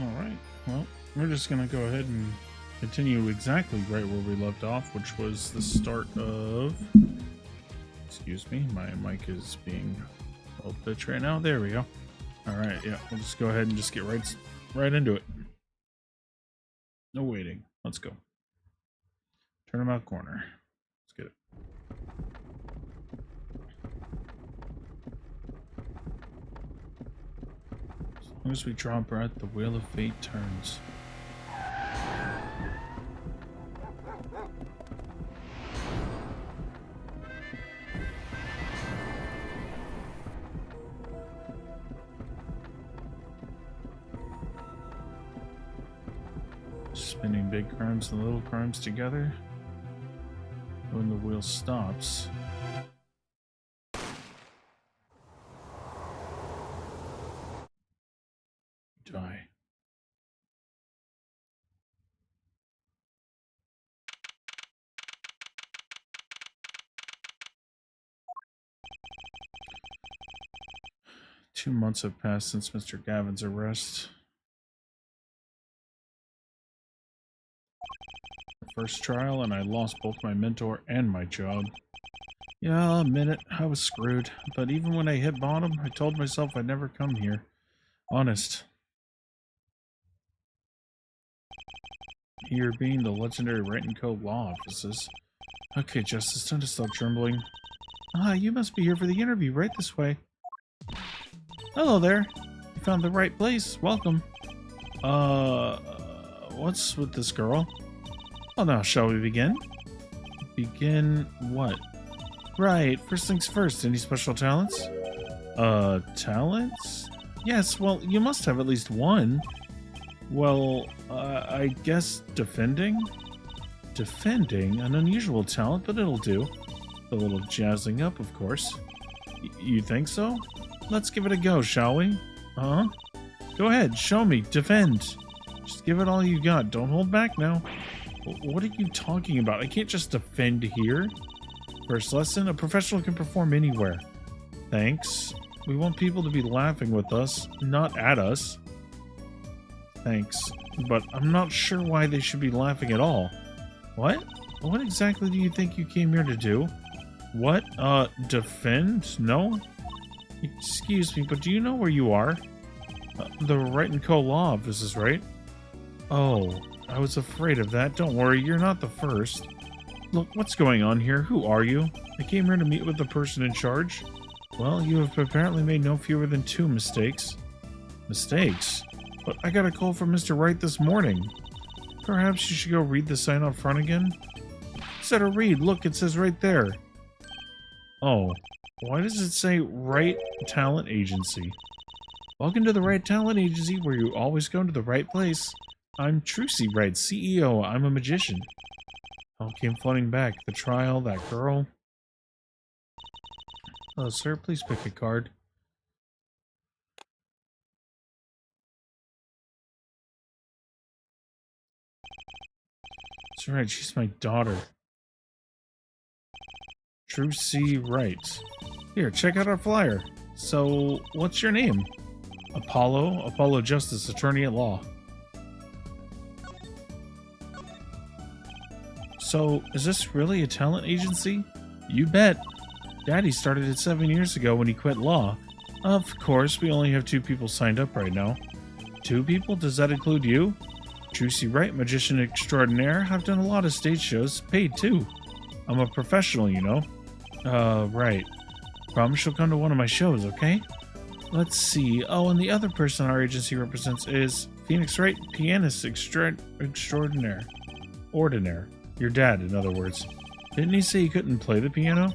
Alright, well, we're just going to go ahead and continue exactly right where we left off, which was the start of... Excuse me, my mic is being a little bitch right now. There we go. Alright, yeah, we'll just go ahead and just get right into it. No waiting. Let's go. Turnabout corner. Let's get it. As long as we draw breath, the wheel of fate turns. Spinning big crimes and little crimes together. When the wheel stops, die. Two months have passed since Mr. Gavin's arrest. First trial, and I lost both my mentor and my job. Yeah, I'll admit it, I was screwed. But even when I hit bottom, I told myself I'd never come here. Honest. Here being the legendary Wright & Co. law offices. Okay, Justice, time to stop trembling. Ah, you must be here for the interview, right this way. Hello there. You found the right place. Welcome. What's with this girl? Well, now, shall we begin? Begin what? Right, first things first. Any special talents? Talents? Yes, well, you must have at least one. Well, I guess defending? Defending? An unusual talent, but it'll do. A little jazzing up, of course. You think so? Let's give it a go, shall we? Huh? Go ahead, show me. Defend. Just give it all you got. Don't hold back now. What are you talking about? I can't just defend here. First lesson, a professional can perform anywhere. Thanks. We want people to be laughing with us, not at us. Thanks. But I'm not sure why they should be laughing at all. What? What exactly do you think you came here to do? What? Defend? No? Excuse me, but do you know where you are? The Wright & Co. law offices, right? Oh, I was afraid of that. Don't worry, you're not the first. Look, what's going on here? Who are you? I came here to meet with the person in charge. Well, you have apparently made no fewer than 2 mistakes. Mistakes? But I got a call from Mr. Wright this morning. Perhaps you should go read the sign out front again? Instead of read, look, it says right there. Oh, why does it say Wright Talent Agency? Welcome to the Wright Talent Agency, where you always go to the right place. I'm Trucy Wright, CEO. I'm a magician. All came flooding back. The trial, that girl. Hello, sir. Please pick a card. That's right. She's my daughter. Trucy Wright. Here, check out our flyer. So, what's your name? Apollo? Apollo Justice, attorney at law. So, is this really a talent agency? You bet. Daddy started it 7 years ago when he quit law. Of course, we only have 2 people signed up right now. 2 people? Does that include you? Trucy Wright, magician extraordinaire. I've done a lot of stage shows, paid too. I'm a professional, you know. Right. Promise you'll come to one of my shows, okay? Let's see. Oh, and the other person our agency represents is Phoenix Wright, pianist extraordinaire. Ordinaire. Your dad, in other words. Didn't he say he couldn't play the piano?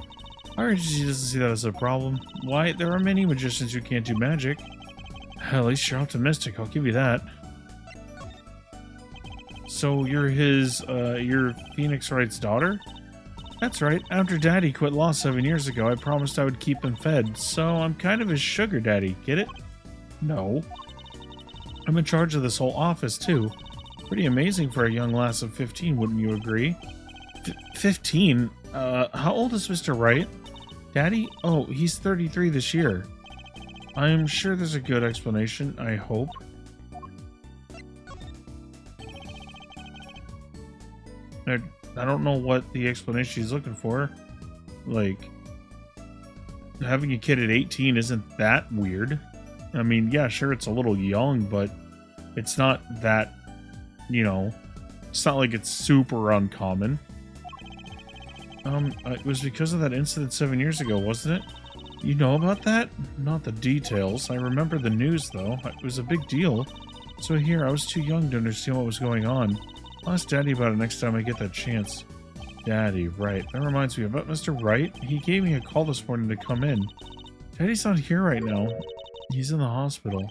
Our agency doesn't see that as a problem. Why, there are many magicians who can't do magic. At least you're optimistic, I'll give you that. So you're you're Phoenix Wright's daughter? That's right. After Daddy quit law 7 years ago, I promised I would keep him fed, so I'm kind of his sugar daddy, get it? No. I'm in charge of this whole office, too. Pretty amazing for a young lass of 15, wouldn't you agree? 15? How old is Mr. Wright? Daddy? Oh, he's 33 this year. I'm sure there's a good explanation, I hope. I, I don't know what the explanation he's looking for. Like, having a kid at 18 isn't that weird. I mean, yeah, sure, it's a little young, but it's not that, it's not like it's super uncommon. It was because of that incident 7 years ago, wasn't it? You know about that? Not the details. I remember the news, though. It was a big deal. So here, I was too young to understand what was going on. I'll ask Daddy about it next time I get that chance. Daddy, right. That reminds me about Mr. Wright. He gave me a call this morning to come in. Daddy's not here right now. He's in the hospital.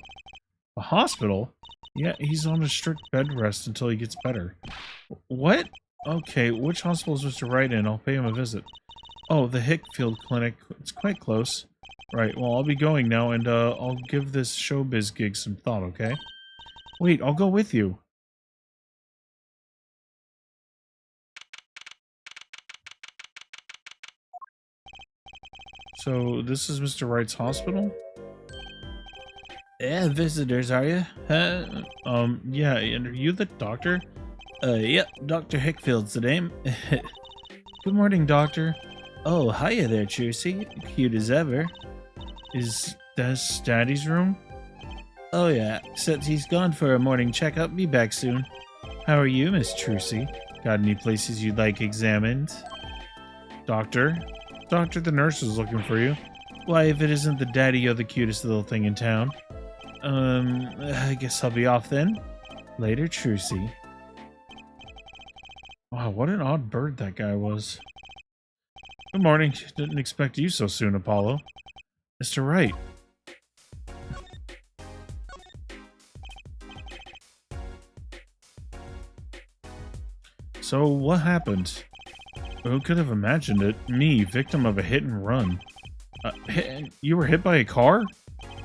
The hospital? Yeah, he's on a strict bed rest until he gets better. What? Okay, which hospital is Mr. Wright in? I'll pay him a visit. Oh, the Hickfield Clinic. It's quite close. Right, well, I'll be going now, and I'll give this showbiz gig some thought, okay? Wait, I'll go with you. So, this is Mr. Wright's hospital? Yeah, visitors, are you? Yeah, and are you the doctor? Yep, Dr. Hickfield's the name. Good morning, doctor. Oh, hiya there, Trucy. Cute as ever. Is this Daddy's room? Oh yeah, except he's gone for a morning checkup. Be back soon. How are you, Miss Trucy? Got any places you'd like examined? Doctor? Doctor, the nurse is looking for you. Why, if it isn't the daddy, you're the cutest little thing in town. I guess I'll be off then. Later, Trucy. Wow, what an odd bird that guy was. Good morning. Didn't expect you so soon, Apollo. Mr. Wright. So, what happened? Who could have imagined it? Me, victim of a hit and run. You were hit by a car?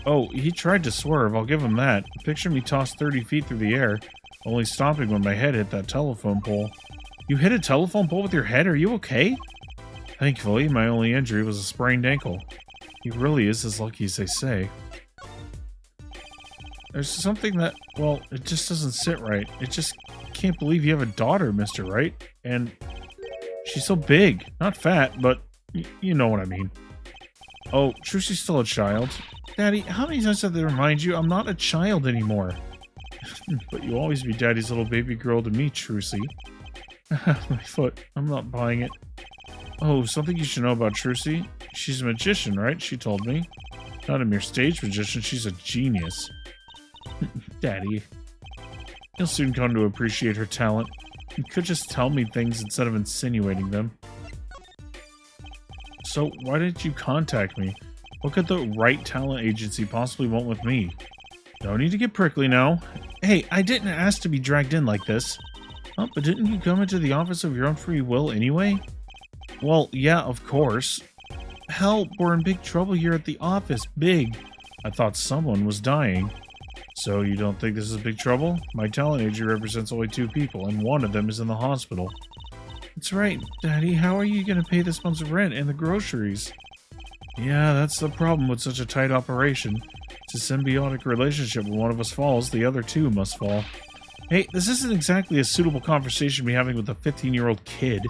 Oh, he tried to swerve, I'll give him that. Picture me tossed 30 feet through the air, only stopping when my head hit that telephone pole. You hit a telephone pole with your head? Are you okay? Thankfully, my only injury was a sprained ankle. He really is as lucky as they say. There's something that, well, it just doesn't sit right. It just can't believe you have a daughter, Mr. Wright. And she's so big. Not fat, but you know what I mean. Oh, Trucy's still a child. Daddy, how many times have they remind you I'm not a child anymore? But you'll always be Daddy's little baby girl to me, Trucy. My foot. I'm not buying it. Oh, something you should know about Trucy. She's a magician, right? She told me. Not a mere stage magician, she's a genius. Daddy. You'll soon come to appreciate her talent. You could just tell me things instead of insinuating them. So, why didn't you contact me? What could the Wright Talent Agency possibly want with me? No need to get prickly now. Hey, I didn't ask to be dragged in like this. Oh, but didn't you come into the office of your own free will anyway? Well, yeah, of course. Help, we're in big trouble here at the office. Big. I thought someone was dying. So you don't think this is big trouble? My talent agency represents only 2 people, and one of them is in the hospital. That's right, Daddy. How are you going to pay this month's rent and the groceries? Yeah, that's the problem with such a tight operation. It's a symbiotic relationship. When one of us falls, the other 2 must fall. Hey, this isn't exactly a suitable conversation to be having with a 15-year-old kid.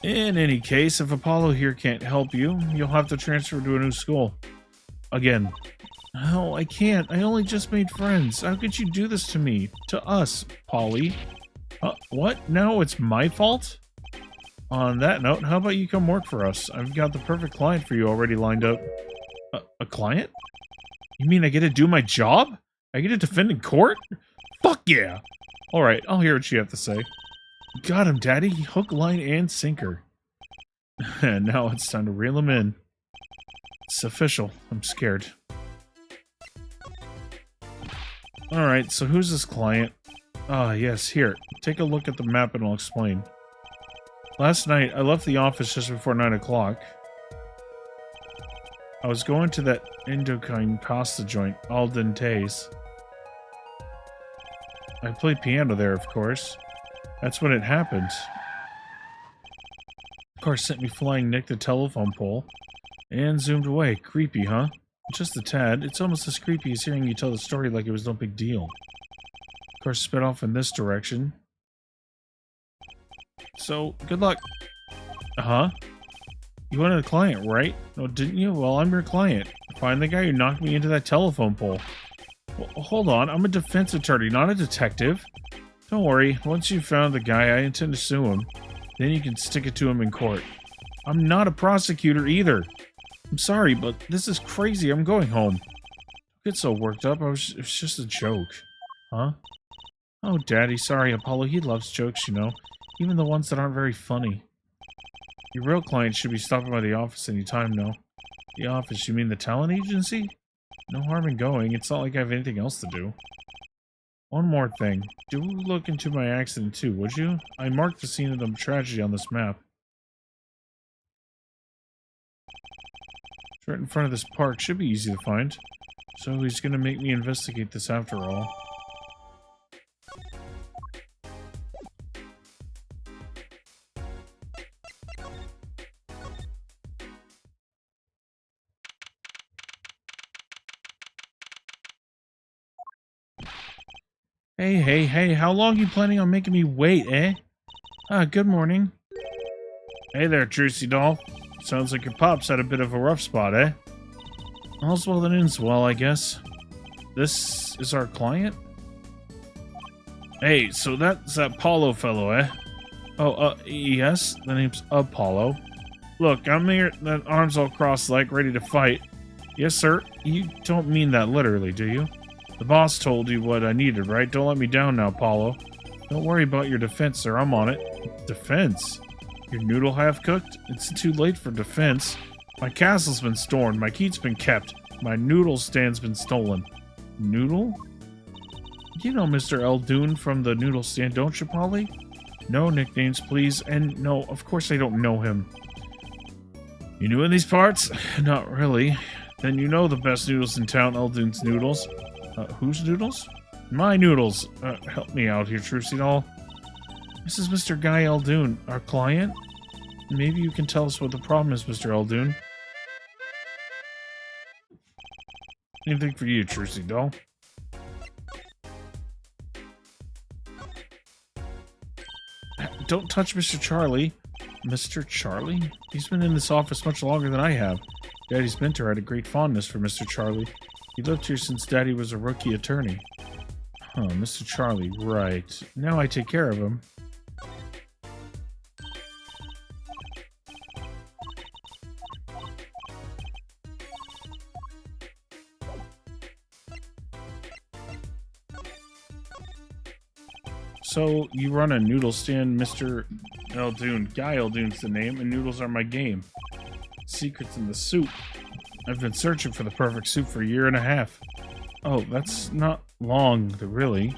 In any case, if Apollo here can't help you, you'll have to transfer to a new school. Again. Oh, I can't. I only just made friends. How could you do this to me? To us, Polly. What? Now it's my fault? On that note, how about you come work for us? I've got the perfect client for you already lined up. A client? You mean I get to do my job? I get to defend in court? Fuck yeah! Alright, I'll hear what you have to say. Got him, Daddy. Hook, line, and sinker. And now it's time to reel him in. It's official. I'm scared. Alright, so who's this client? Ah, yes, here. Take a look at the map and I'll explain. Last night, I left the office just before 9 o'clock. I was going to that Indochine pasta joint, Al Dente's. I played piano there, of course. That's when it happened. Of course, sent me flying Nick the telephone pole. And zoomed away. Creepy, huh? Just a tad. It's almost as creepy as hearing you tell the story like it was no big deal. Of course, sped off in this direction. So, good luck. Huh? You wanted a client, right? No, didn't you? Well, I'm your client. Find the guy who knocked me into that telephone pole. Well, hold on. I'm a defense attorney, not a detective. Don't worry. Once you've found the guy, I intend to sue him. Then you can stick it to him in court. I'm not a prosecutor either. I'm sorry, but this is crazy. I'm going home. Don't get so worked up. It was just a joke. Huh? Oh, Daddy, sorry, Apollo. He loves jokes, you know. Even the ones that aren't very funny. Your real client should be stopping by the office any time now. The office? You mean the talent agency? No harm in going. It's not like I have anything else to do. One more thing. Do look into my accident too, would you? I marked the scene of the tragedy on this map. It's right in front of this park. Should be easy to find. So he's gonna make me investigate this after all. Hey, how long are you planning on making me wait, eh? Good morning. Hey there, Trucy doll. Sounds like your pops had a bit of a rough spot, eh? All's well that ends well, I guess. This is our client? Hey, so that's that Apollo fellow, eh? Oh, yes, the name's Apollo. Look, I'm here, that arms all crossed like, ready to fight. Yes, sir. You don't mean that literally, do you? The boss told you what I needed, right? Don't let me down now, Apollo. Don't worry about your defense, sir. I'm on it. Defense? Your noodle half-cooked? It's too late for defense. My castle's been stormed. My key's been kept. My noodle stand's been stolen. Noodle? You know Mr. Eldoon from the noodle stand, don't you, Polly? No nicknames, please. And no, of course I don't know him. You new in these parts? Not really. Then you know the best noodles in town, Eldoon's Noodles. Whose noodles? My noodles. Help me out here, Trucy doll. This is Mr. Guy Eldoon, our client. Maybe you can tell us what the problem is, Mr. Eldoon. Anything for you, Trucy doll. Don't touch Mr. Charlie. Mr. Charlie? He's been in this office much longer than I have. Daddy's mentor had a great fondness for Mr. Charlie. He lived here since Daddy was a rookie attorney. Huh, Mr. Charlie, right. Now I take care of him. So, you run a noodle stand, Mr. Eldoon. Guy Eldoon's the name, and noodles are my game. Secrets in the soup. I've been searching for the perfect soup for a year and a half. Oh, that's not long, really.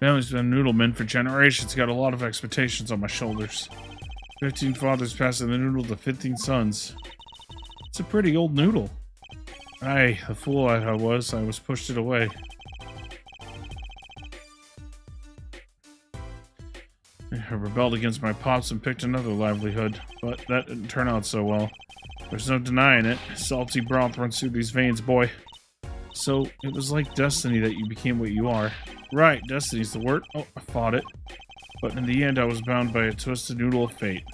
Family's been noodlemen for generations. Got a lot of expectations on my shoulders. 15 fathers passing the noodle to 15 sons. It's a pretty old noodle. Aye, the fool I was pushed it away. I rebelled against my pops and picked another livelihood, but that didn't turn out so well. There's no denying it. Salty broth runs through these veins, boy. So, it was like destiny that you became what you are. Right, destiny's the word. Oh, I fought it. But in the end, I was bound by a twisted noodle of fate.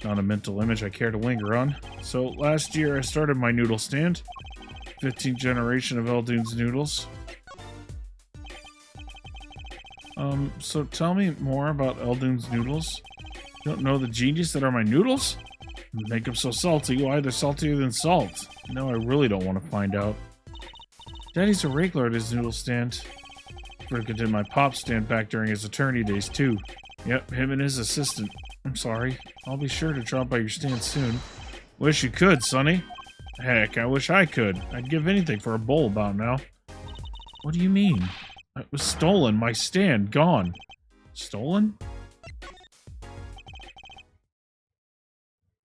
Not a mental image I care to linger on. So, last year I started my noodle stand. 15th generation of Eldoon's Noodles. So tell me more about Eldoon's Noodles. You don't know the genius that are my noodles? Make them so salty. Why, they're saltier than salt. No, I really don't want to find out. Daddy's a regular at his noodle stand. Frequented my pop stand back during his attorney days, too. Yep, him and his assistant. I'm sorry. I'll be sure to drop by your stand soon. Wish you could, Sonny. Heck, I wish I could. I'd give anything for a bowl about now. What do you mean? It was stolen. My stand. Gone. Stolen?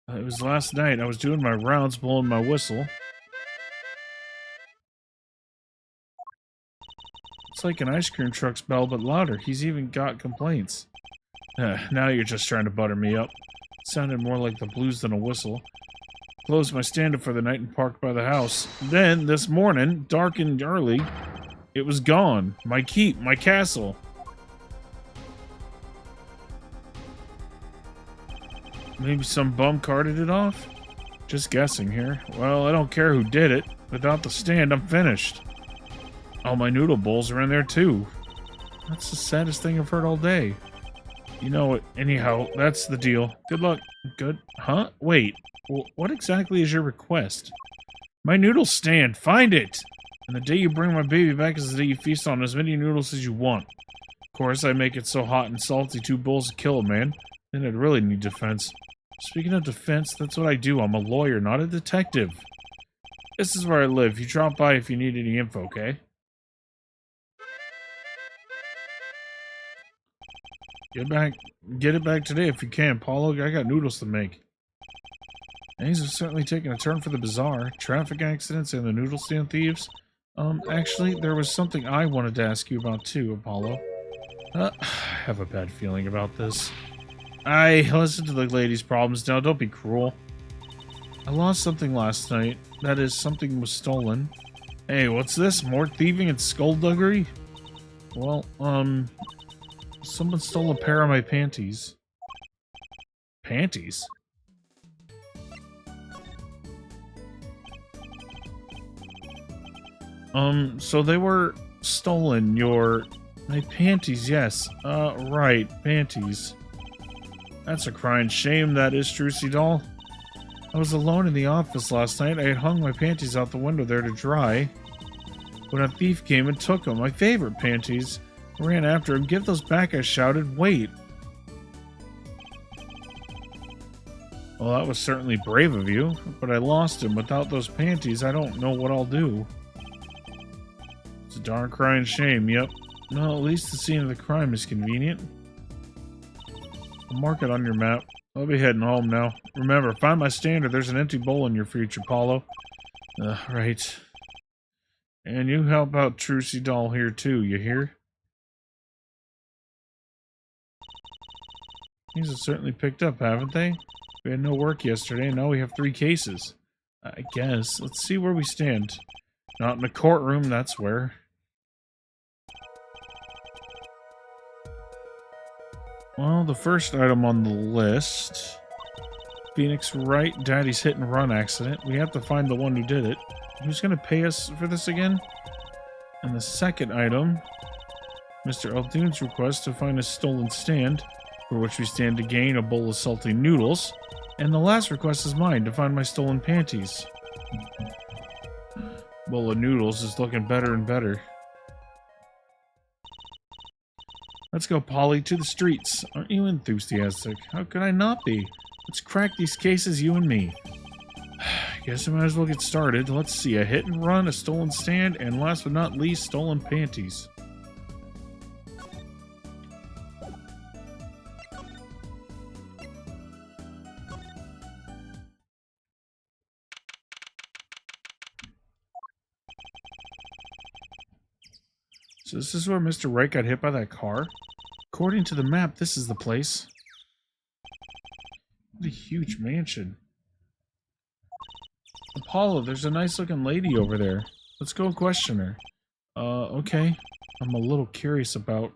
It was last night. I was doing my rounds, blowing my whistle. It's like an ice cream truck's bell, but louder. He's even got complaints. Now you're just trying to butter me up. It sounded more like the blues than a whistle. Closed my stand-up for the night and parked by the house. Then, this morning, dark and early, it was gone. My keep, my castle. Maybe some bum carted it off? Just guessing here. Well, I don't care who did it. Without the stand, I'm finished. All my noodle bowls are in there, too. That's the saddest thing I've heard all day. You know it. Anyhow, that's the deal. Good luck. Good. Huh? Wait. What exactly is your request? My noodle stand. Find it! And the day you bring my baby back is the day you feast on as many noodles as you want. Of course, I make it so hot and salty 2 bowls to kill a man. Then I'd really need defense. Speaking of defense, that's what I do. I'm a lawyer, not a detective. This is where I live. You drop by if you need any info, okay? Get it back today if you can, Paulo. I got noodles to make. Things have certainly taken a turn for the bizarre. Traffic accidents and the noodle stand thieves. Actually, there was something I wanted to ask you about too, Apollo. I have a bad feeling about this. Listen to the lady's problems now. Don't be cruel. I lost something last night. That is, something was stolen. Hey, what's this? More thieving and skullduggery? Well, someone stole a pair of my panties. Panties? So they were stolen. My panties, yes. Right, panties. That's a crying shame, that is, Trucy doll. I was alone in the office last night. I had hung my panties out the window there to dry. When a thief came and took them, my favorite panties. I ran after him. Give those back, I shouted. Wait. Well, that was certainly brave of you, but I lost him. Without those panties, I don't know what I'll do. It's a darn crying shame, yep. Well, at least the scene of the crime is convenient. I'll mark it on your map. I'll be heading home now. Remember, find my stand or there's an empty bowl in your future, Paulo. Right. And you help out Trucy doll here too, you hear? Things have certainly picked up, haven't they? We had no work yesterday, and now we have 3 cases. I guess. Let's see where we stand. Not in a courtroom, that's where. Well, the first item on the list. Phoenix Wright, Daddy's hit and run accident. We have to find the one who did it. Who's going to pay us for this again? And the second item. Mr. Altoon's request to find a stolen stand, for which we stand to gain a bowl of salty noodles. And the last request is mine, to find my stolen panties. Bowl of noodles is looking better and better. Let's go, Polly, to the streets. Aren't you enthusiastic? How could I not be? Let's crack these cases, you and me. Guess I might as well get started. Let's see, a hit and run, a stolen stand, and last but not least, stolen panties. So this is where Mr. Wright got hit by that car? According to the map, this is the place. What a huge mansion. Apollo, there's a nice looking lady over there. Let's go question her. Okay. I'm a little curious about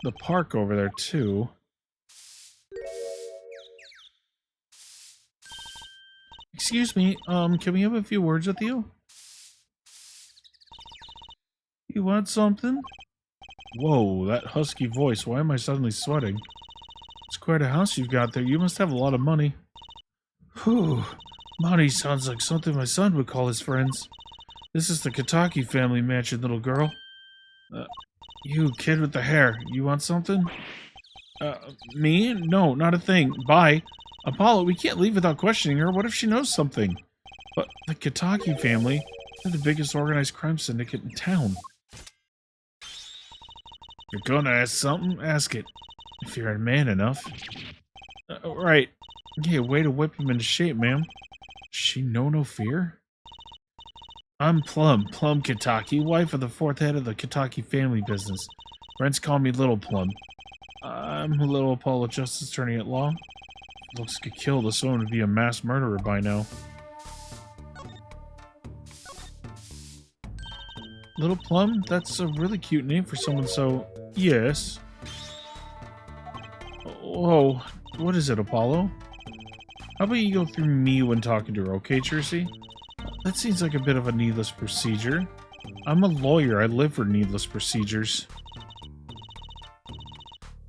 the park over there, too. Excuse me, can we have a few words with you? You want something? Whoa, that husky voice. Why am I suddenly sweating? It's quite a house you've got there. You must have a lot of money. Whew. Money sounds like something my son would call his friends. This is the Kitaki family mansion, little girl. You, kid with the hair. You want something? Me? No, not a thing. Bye. Apollo, we can't leave without questioning her. What if she knows something? But the Kitaki family, they're the biggest organized crime syndicate in town. You're gonna ask something? Ask it. If you're a man enough. Right. Yeah, way to whip him into shape, ma'am. She know no fear? I'm Plum Kitaki, wife of the 4th head of the Kitaki family business. Friends call me Little Plum. I'm Little Apollo, Justice Attorney at Law. Looks could kill this one would be a mass murderer by now. Little Plum? That's a really cute name for someone so... Yes. Oh, what is it, Apollo? How about you go through me when talking to her, okay, Jersey? That seems like a bit of a needless procedure. I'm a lawyer. I live for needless procedures.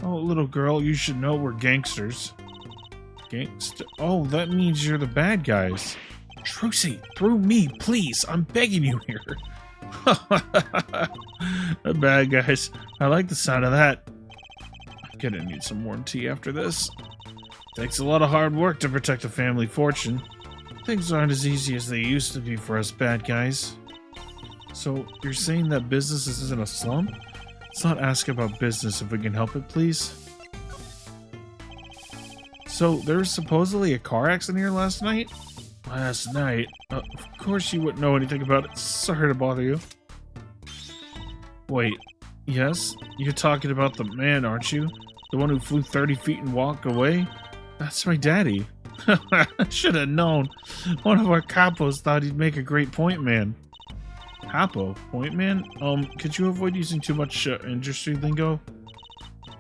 Oh, little girl, you should know we're gangsters. Gangster? Oh, that means you're the bad guys. Trucy, through me, please. I'm begging you here. The bad guys. I like the sound of that. I'm gonna need some more tea after this. Takes a lot of hard work to protect a family fortune. Things aren't as easy as they used to be for us bad guys. So, you're saying that business is in a slump? Let's not ask about business if we can help it, please. So, there was supposedly a car accident here last night? Last night? Of course you wouldn't know anything about it. Sorry to bother you. Wait, yes? You're talking about the man, aren't you? The one who flew 30 feet and walked away? That's my daddy. I should have known. One of our capos thought he'd make a great point man. Capo? Point man? Could you avoid using too much industry lingo?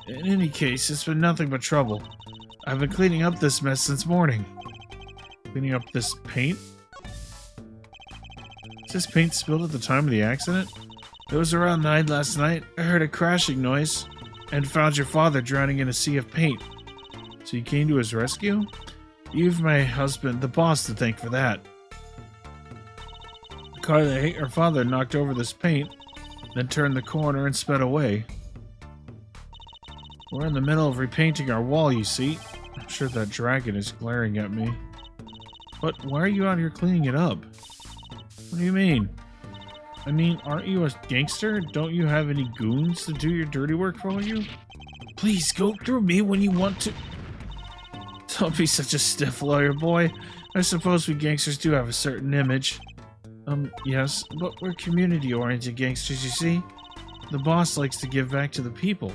In any case, it's been nothing but trouble. I've been cleaning up this mess since morning. Cleaning up this paint? Is this paint spilled at the time of the accident? It was around 9 last night. I heard a crashing noise and found your father drowning in a sea of paint. So you came to his rescue? You've my husband, the boss, to thank for that. The car that hit your father knocked over this paint, then turned the corner and sped away. We're in the middle of repainting our wall, you see. I'm sure that dragon is glaring at me. But why are you out here cleaning it up? What do you mean? I mean, aren't you a gangster? Don't you have any goons to do your dirty work for you? Please go through me when you want to. Don't be such a stiff lawyer, boy. I suppose we gangsters do have a certain image. Yes, but we're community-oriented gangsters, you see? The boss likes to give back to the people.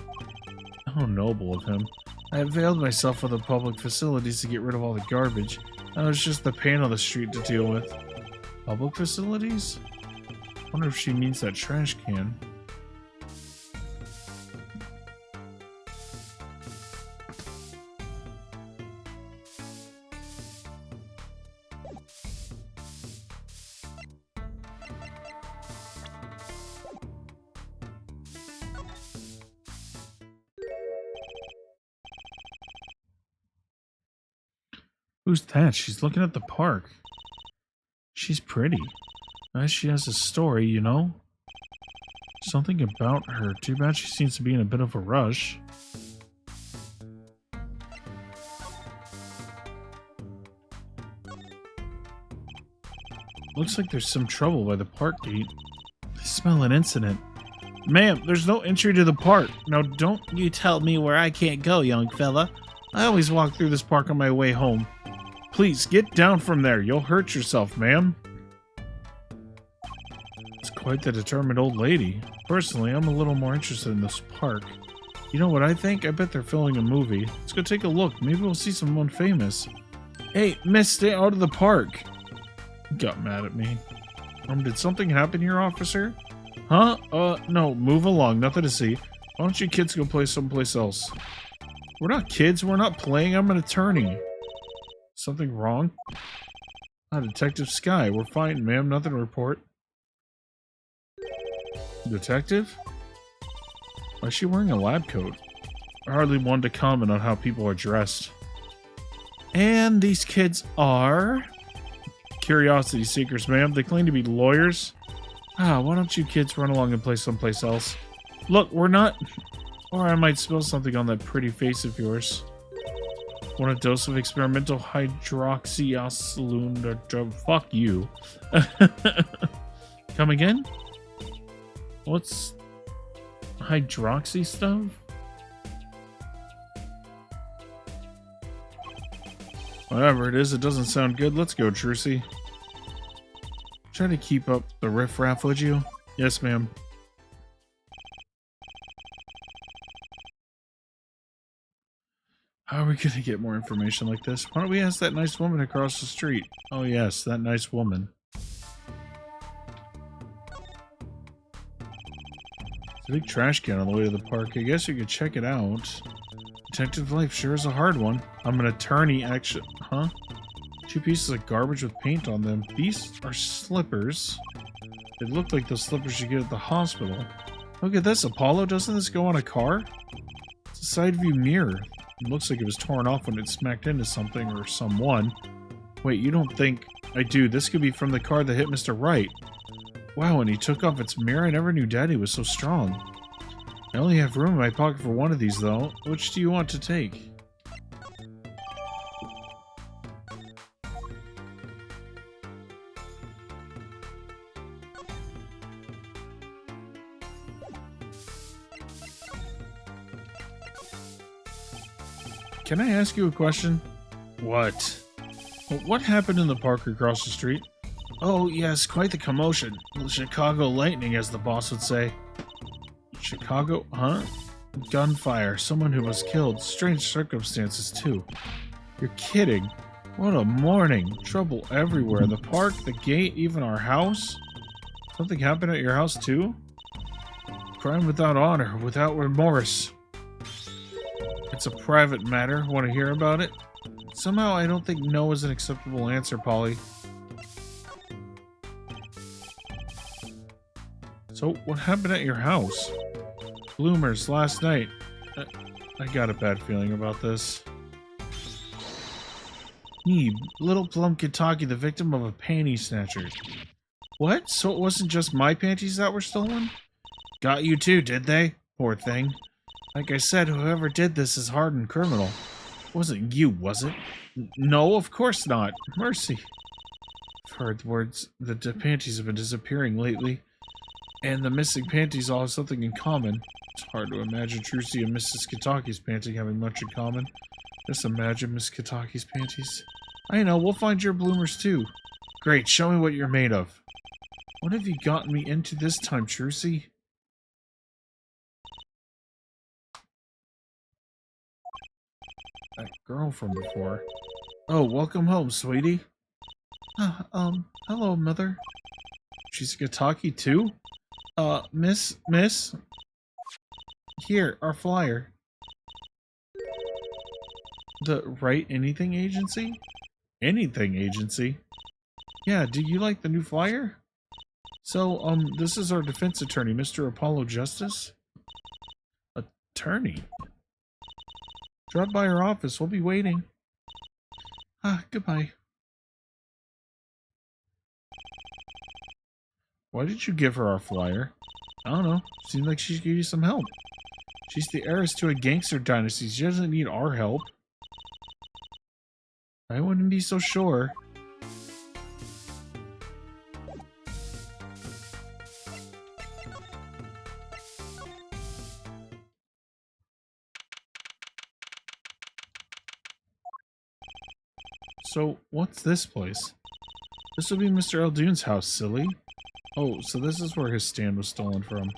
How noble of him. I availed myself of the public facilities to get rid of all the garbage. Now it's just the pain on the street to deal with. Public facilities? Wonder if she means that trash can. Who's that? She's looking at the park. She's pretty. She has a story, you know? Something about her. Too bad she seems to be in a bit of a rush. Looks like there's some trouble by the park gate. I smell an incident. Ma'am, there's no entry to the park. Now don't you tell me where I can't go, young fella. I always walk through this park on my way home. Please, get down from there. You'll hurt yourself, ma'am. It's quite the determined old lady. Personally, I'm a little more interested in this park. You know what I think? I bet they're filming a movie. Let's go take a look. Maybe we'll see someone famous. Hey, miss, stay out of the park. Got mad at me. Did something happen here, officer? Huh? No, move along. Nothing to see. Why don't you kids go play someplace else? We're not kids. We're not playing. I'm an attorney. Something wrong? Detective Sky. We're fine, ma'am. Nothing to report. Detective? Why is she wearing a lab coat? I hardly want to comment on how people are dressed. And these kids are... Curiosity seekers, ma'am. They claim to be lawyers. Why don't you kids run along and play someplace else? Look, we're not... Or I might spill something on that pretty face of yours. Want a dose of experimental hydroxyacetylene? Fuck you. Come again? What's hydroxy stuff? Whatever it is, it doesn't sound good. Let's go, Trucy. Try to keep up the riffraff, would you? Yes, ma'am. How are we going to get more information like this? Why don't we ask that nice woman across the street? Oh yes, that nice woman. It's a big trash can on the way to the park. I guess you could check it out. Detective life sure is a hard one. I'm an attorney, actually. Huh? 2 pieces of garbage with paint on them. These are slippers. They look like those slippers you get at the hospital. Look at this, Apollo. Doesn't this go on a car? It's a side view mirror. It looks like it was torn off when it smacked into something or someone. Wait, you don't think... I do. This could be from the car that hit Mr. Wright. Wow, and he took off its mirror? I never knew Daddy was so strong. I only have room in my pocket for one of these, though. Which do you want to take? Can I ask you a question? What? Well, what happened in the park across the street? Oh, yes, quite the commotion. Chicago lightning, as the boss would say. Chicago, huh? Gunfire, someone who was killed. Strange circumstances, too. You're kidding. What a morning. Trouble everywhere. The park, the gate, even our house. Something happened at your house, too? Crime without honor, without remorse. It's a private matter. Want to hear about it? Somehow I don't think no is an acceptable answer, Polly. So, what happened at your house? Bloomers last night. I got a bad feeling about this. Little Plum Kitaki, the victim of a panty snatcher. What? So it wasn't just my panties that were stolen? Got you too, did they? Poor thing. Like I said, whoever did this is hardened criminal. It wasn't you, was it? No, of course not. Mercy. I've heard words that the panties have been disappearing lately. And the missing panties all have something in common. It's hard to imagine Trucy and Mrs. Kitaki's panty having much in common. Just imagine Miss Kitaki's panties. I know, we'll find your bloomers too. Great, show me what you're made of. What have you gotten me into this time, Trucy? That girl from before. Oh, welcome home, sweetie. Hello, mother. She's Kitaki too? Miss? Here, our flyer. The Write Anything Agency? Anything Agency? Yeah, do you like the new flyer? So, this is our defense attorney, Mr. Apollo Justice. Attorney? Drop by our office, we'll be waiting. Goodbye. Why did you give her our flyer? I don't know. Seemed like she could use some help. She's the heiress to a gangster dynasty. She doesn't need our help. I wouldn't be so sure. So, what's this place? This would be Mr. Eldune's house, silly. Oh, so this is where his stand was stolen from. You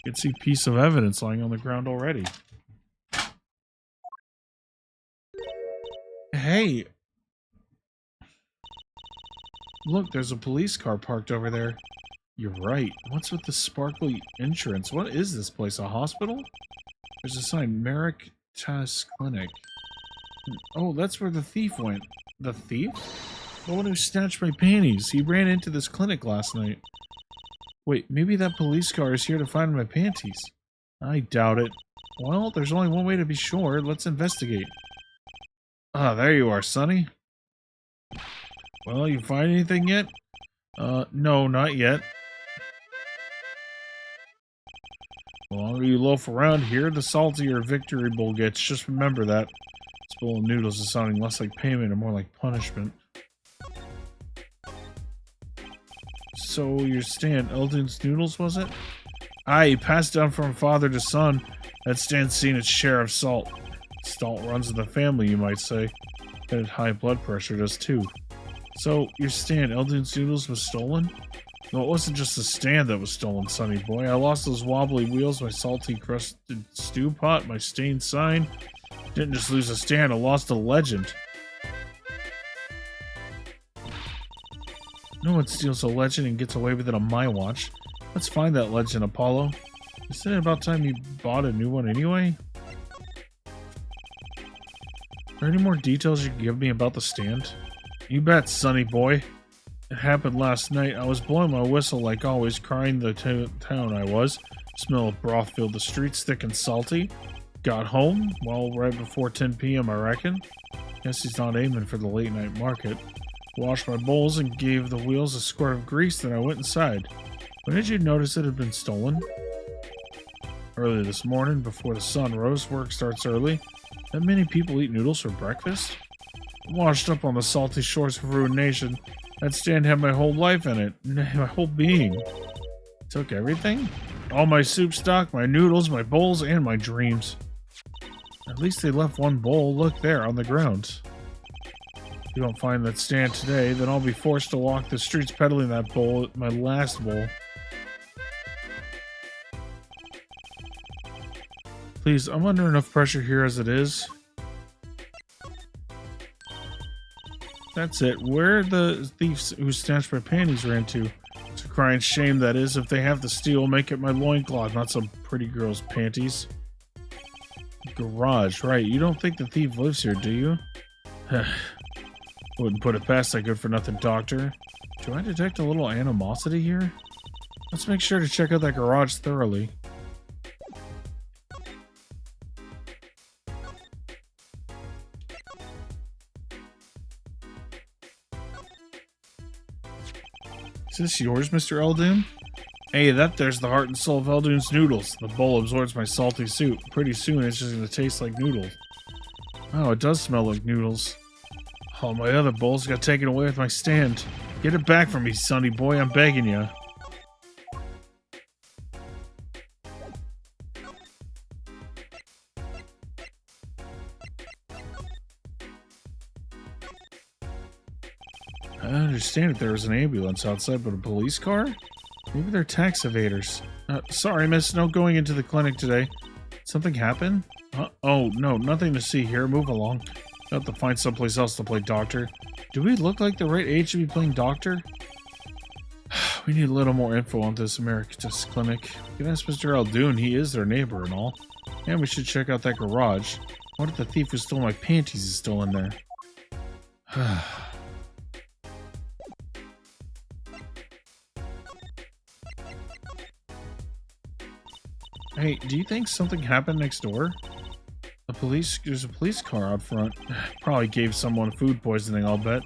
can see a piece of evidence lying on the ground already. Hey! Look, there's a police car parked over there. You're right. What's with the sparkly insurance? What is this place? A hospital? There's a sign, Merrick Tas Clinic. Oh, that's where the thief went. The thief? The one who snatched my panties. He ran into this clinic last night. Wait, maybe that police car is here to find my panties. I doubt it. Well, there's only one way to be sure. Let's investigate. Ah, there you are, Sonny. Well, you find anything yet? No, not yet. The longer you loaf around here, the saltier your victory bowl gets. Just remember that. This bowl of noodles is sounding less like payment and more like punishment. So, your stand, Eldune's Noodles, was it? Aye, passed down from father to son. That stand's seen its share of salt. Salt runs in the family, you might say. And high blood pressure does too. So, your stand, Eldune's Noodles, was stolen? No, it wasn't just the stand that was stolen, sonny boy. I lost those wobbly wheels, my salty crusted stew pot, my stained sign. Didn't just lose a stand, I lost a legend. No one steals a legend and gets away with it on my watch. Let's find that legend, Apollo. Isn't it about time you bought a new one anyway? Are there any more details you can give me about the stand? You bet, sonny boy. It happened last night. I was blowing my whistle like always, crying the town I was. Smell of broth filled the streets, thick and salty. Got home, well, right before 10 p.m., I reckon. Guess he's not aiming for the late night market. Washed my bowls and gave the wheels a squirt of grease, then I went inside. When did you notice it had been stolen? Early this morning, before the sun rose. Work starts early. That many people eat noodles for breakfast? Washed up on the salty shores of ruination. That stand had my whole life in it. My whole being. Took everything? All my soup stock, my noodles, my bowls, and my dreams. At least they left one bowl. Look there, on the ground. If you don't find that stand today, then I'll be forced to walk the streets peddling that bowl, my last bowl. Please, I'm under enough pressure here as it is. That's it. Where the thieves who snatched my panties ran to? It's a crying shame, that is. If they have to steal, make it my loincloth, not some pretty girl's panties. Garage, right. You don't think the thief lives here, do you? Wouldn't put it past that good-for-nothing doctor. Do I detect a little animosity here? Let's make sure to check out that garage thoroughly. Is this yours, Mr. Eldoon? Hey, that there's the heart and soul of Eldoon's noodles. The bowl absorbs my salty soup. Pretty soon it's just gonna taste like noodles. Oh, it does smell like noodles. All my other bowls got taken away with my stand. Get it back from me, sonny boy, I'm begging you. I understand if there was an ambulance outside, but a police car? Maybe they're tax evaders. Sorry, miss, no going into the clinic today. Something happened? Oh, no, nothing to see here. Move along. I'll have to find someplace else to play doctor. Do we look like the right age to be playing doctor? We need a little more info on this Emeritus clinic. We can ask Mr. Eldoon, he is their neighbor and all. And we should check out that garage. What if the thief who stole my panties is still in there? Hey, do you think something happened next door? There's a police car out front. Probably gave someone food poisoning, I'll bet.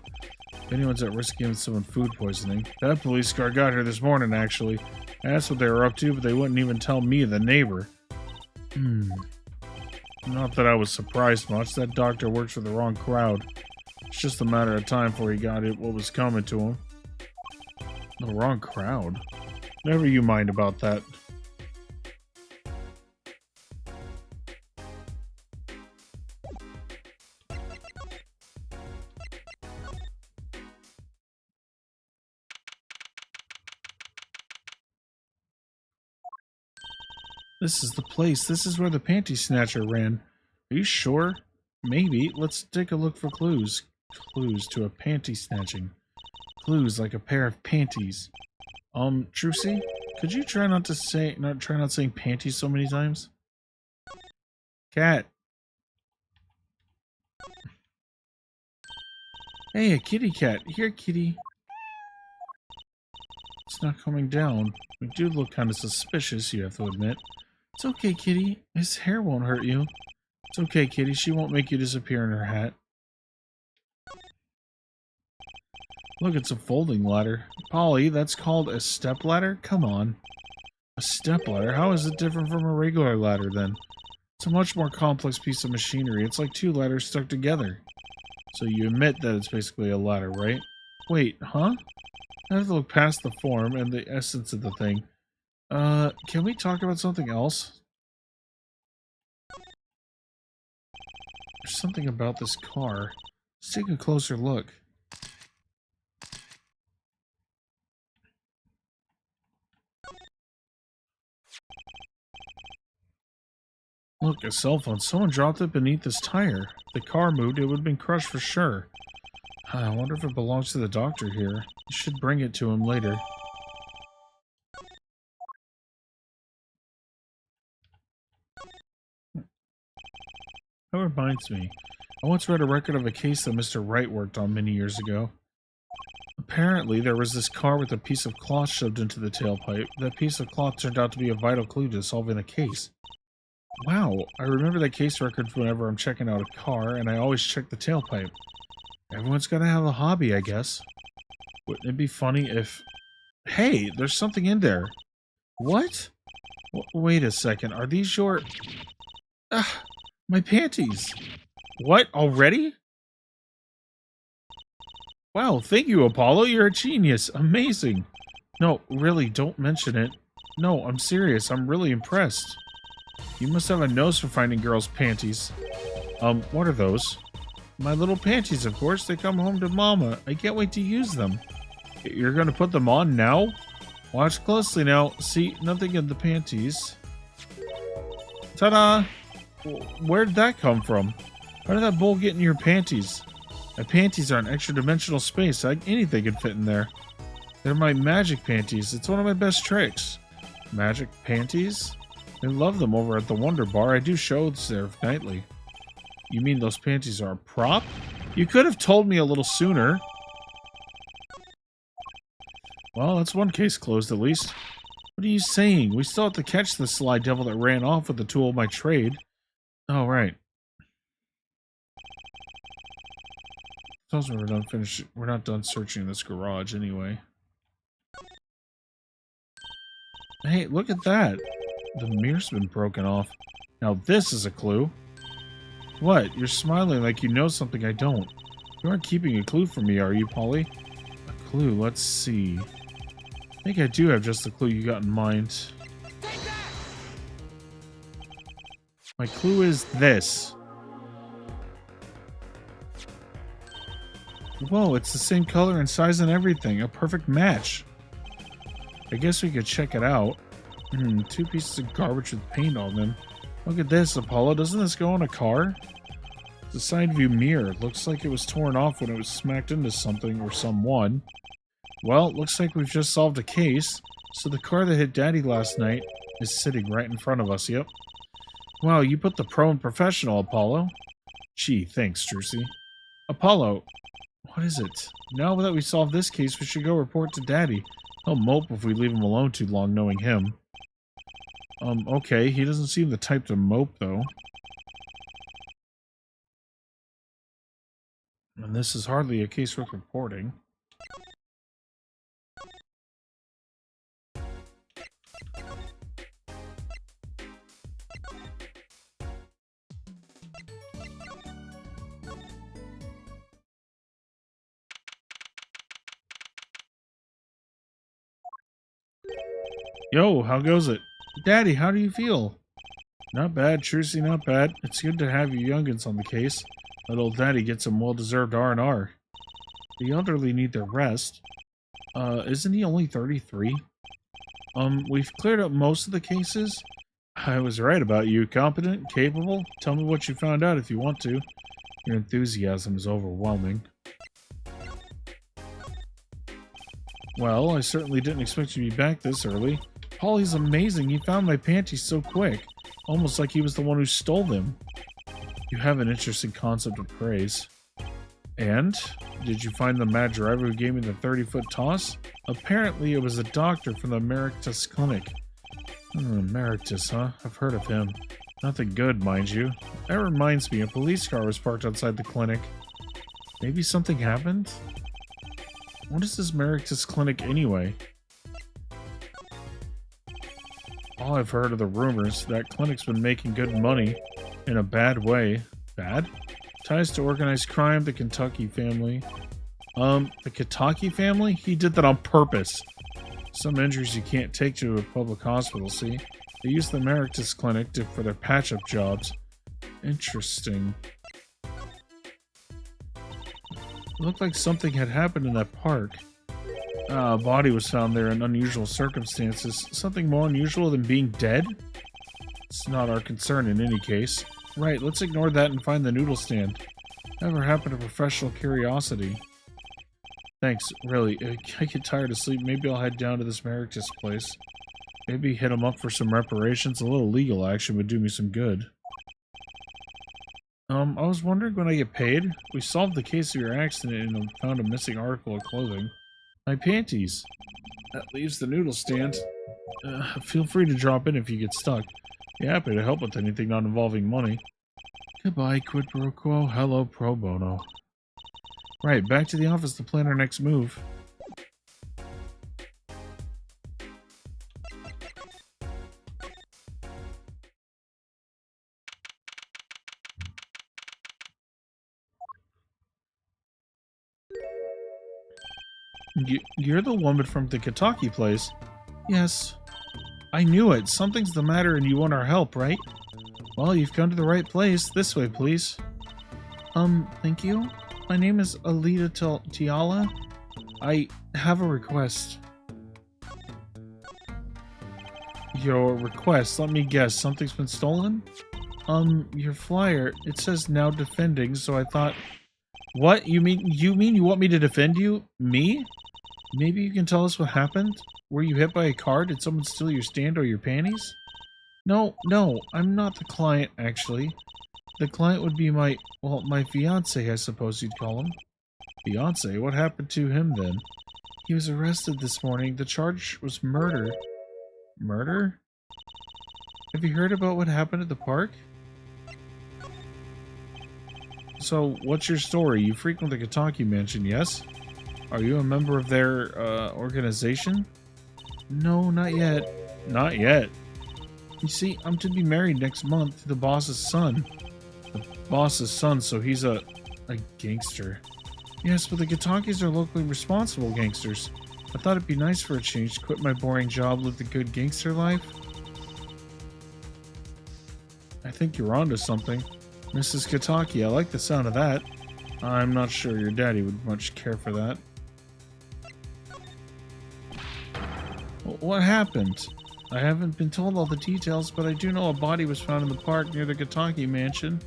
If anyone's at risk of giving someone food poisoning. That police car got here this morning, actually. I asked what they were up to, but they wouldn't even tell me, the neighbor. Not that I was surprised much. That doctor works for the wrong crowd. It's just a matter of time before he got it what was coming to him. The wrong crowd? Never you mind about that. This is the place. This is where the panty snatcher ran. Are you sure? Maybe. Let's take a look for clues. Clues to a panty snatching. Clues like a pair of panties. Trucy, could you try not saying panties so many times? Cat. Hey, a kitty cat. Here, kitty. It's not coming down. We do look kind of suspicious, you have to admit. It's okay, kitty. His hair won't hurt you. It's okay, kitty. She won't make you disappear in her hat. Look, it's a folding ladder. Polly, that's called a step ladder? Come on. A step ladder? How is it different from a regular ladder, then? It's a much more complex piece of machinery. It's like two ladders stuck together. So you admit that it's basically a ladder, right? Wait, huh? I have to look past the form and the essence of the thing. Can we talk about something else? There's something about this car. Let's take a closer look. Look, a cell phone. Someone dropped it beneath this tire. If the car moved, it would have been crushed for sure. I wonder if it belongs to the doctor here. You should bring it to him later. That reminds me. I once read a record of a case that Mr. Wright worked on many years ago. Apparently, there was this car with a piece of cloth shoved into the tailpipe. That piece of cloth turned out to be a vital clue to solving the case. Wow, I remember that case records whenever I'm checking out a car, and I always check the tailpipe. Everyone's gotta have a hobby, I guess. Wouldn't it be funny if... Hey, there's something in there. What? Wait a second, are these your... Ah, my panties. What, already? Wow, thank you, Apollo. You're a genius. Amazing. No, really, don't mention it. No, I'm serious. I'm really impressed. You must have a nose for finding girls' panties. What are those? My little panties, of course. They come home to Mama. I can't wait to use them. You're gonna put them on now? Watch closely now. See, nothing in the panties. Ta-da! Where did that come from? How did that bowl get in your panties? My panties are an extra-dimensional space. Anything can fit in there. They're my magic panties. It's one of my best tricks. Magic panties? I love them over at the Wonder Bar. I do shows there nightly. You mean those panties are a prop? You could have told me a little sooner. Well, that's one case closed at least. What are you saying? We still have to catch the sly devil that ran off with the tool of my trade. Oh, right. We're not done searching this garage anyway. Hey, look at that. The mirror's been broken off. Now this is a clue. What? You're smiling like you know something I don't. You aren't keeping a clue from me, are you, Polly? A clue, let's see. I think I do have just the clue you got in mind. My clue is this. Whoa, it's the same color and size and everything. A perfect match. I guess we could check it out. Two pieces of garbage with paint on them. Look at this, Apollo. Doesn't this go on a car? It's a side view mirror. Looks like it was torn off when it was smacked into something or someone. Well, looks like we've just solved a case. So the car that hit Daddy last night is sitting right in front of us, yep. Wow, you put the pro in professional, Apollo. Gee, thanks, Drucy. Apollo, what is it? Now that we solved this case, we should go report to Daddy. He'll mope if we leave him alone too long, knowing him. Okay, he doesn't seem the type to mope, though. And this is hardly a case worth reporting. Yo, how goes it? Daddy, how do you feel? Not bad, Trucy, not bad. It's good to have you youngins on the case. Let old Daddy get some well-deserved R&R. The elderly need their rest. Isn't he only 33? We've cleared up most of the cases. I was right about you. Competent, capable. Tell me what you found out if you want to. Your enthusiasm is overwhelming. Well, I certainly didn't expect you to be back this early. Polly's amazing. He found my panties so quick. Almost like he was the one who stole them. You have an interesting concept of praise. And? Did you find the mad driver who gave me the 30-foot toss? Apparently it was a doctor from the Emeritus Clinic. Emeritus, huh? I've heard of him. Nothing good, mind you. That reminds me, a police car was parked outside the clinic. Maybe something happened? What is this Emeritus Clinic anyway? All I've heard are the rumors. That clinic's been making good money. In a bad way. Bad? Ties to organized crime, the Kentucky family. The Kentucky family? He did that on purpose. Some injuries you can't take to a public hospital, see? They use the Emeritus Clinic for their patch-up jobs. Interesting. It looked like something had happened in that park. A body was found there in unusual circumstances. Something more unusual than being dead? It's not our concern in any case. Right, let's ignore that and find the noodle stand. Never happened to professional curiosity. Thanks, really. I get tired of sleep. Maybe I'll head down to this Marictus place. Maybe hit him up for some reparations. A little legal action would do me some good. I was wondering when I get paid. We solved the case of your accident and found a missing article of clothing. My panties. That leaves the noodle stand. Feel free to drop in if you get stuck. Be happy to help with anything not involving money. Goodbye, quid pro quo. Hello, pro bono. Right, back to the office to plan our next move. You're the woman from the Kitaki place? Yes. I knew it. Something's the matter and you want our help, right? Well, you've come to the right place. This way, please. Thank you. My name is Alita Tiala. I have a request. Your request? Let me guess. Something's been stolen? Your flyer. It says now defending, so I thought... What? You mean you want me to defend you? Me? Maybe you can tell us what happened? Were you hit by a car? Did someone steal your stand or your panties? No, I'm not the client, actually. The client would be my fiancé, I suppose you'd call him. Fiancé? What happened to him, then? He was arrested this morning. The charge was murder. Murder? Have you heard about what happened at the park? So, what's your story? You frequent the Kitaki Mansion, yes? Are you a member of their, organization? No, not yet. Not yet? You see, I'm to be married next month to the boss's son. The boss's son, so he's a gangster. Yes, but the Kitakis are locally responsible gangsters. I thought it'd be nice for a change to quit my boring job, live the good gangster life. I think you're onto something. Mrs. Kitaki, I like the sound of that. I'm not sure your daddy would much care for that. What happened? I haven't been told all the details, but I do know a body was found in the park near the Kitaki mansion.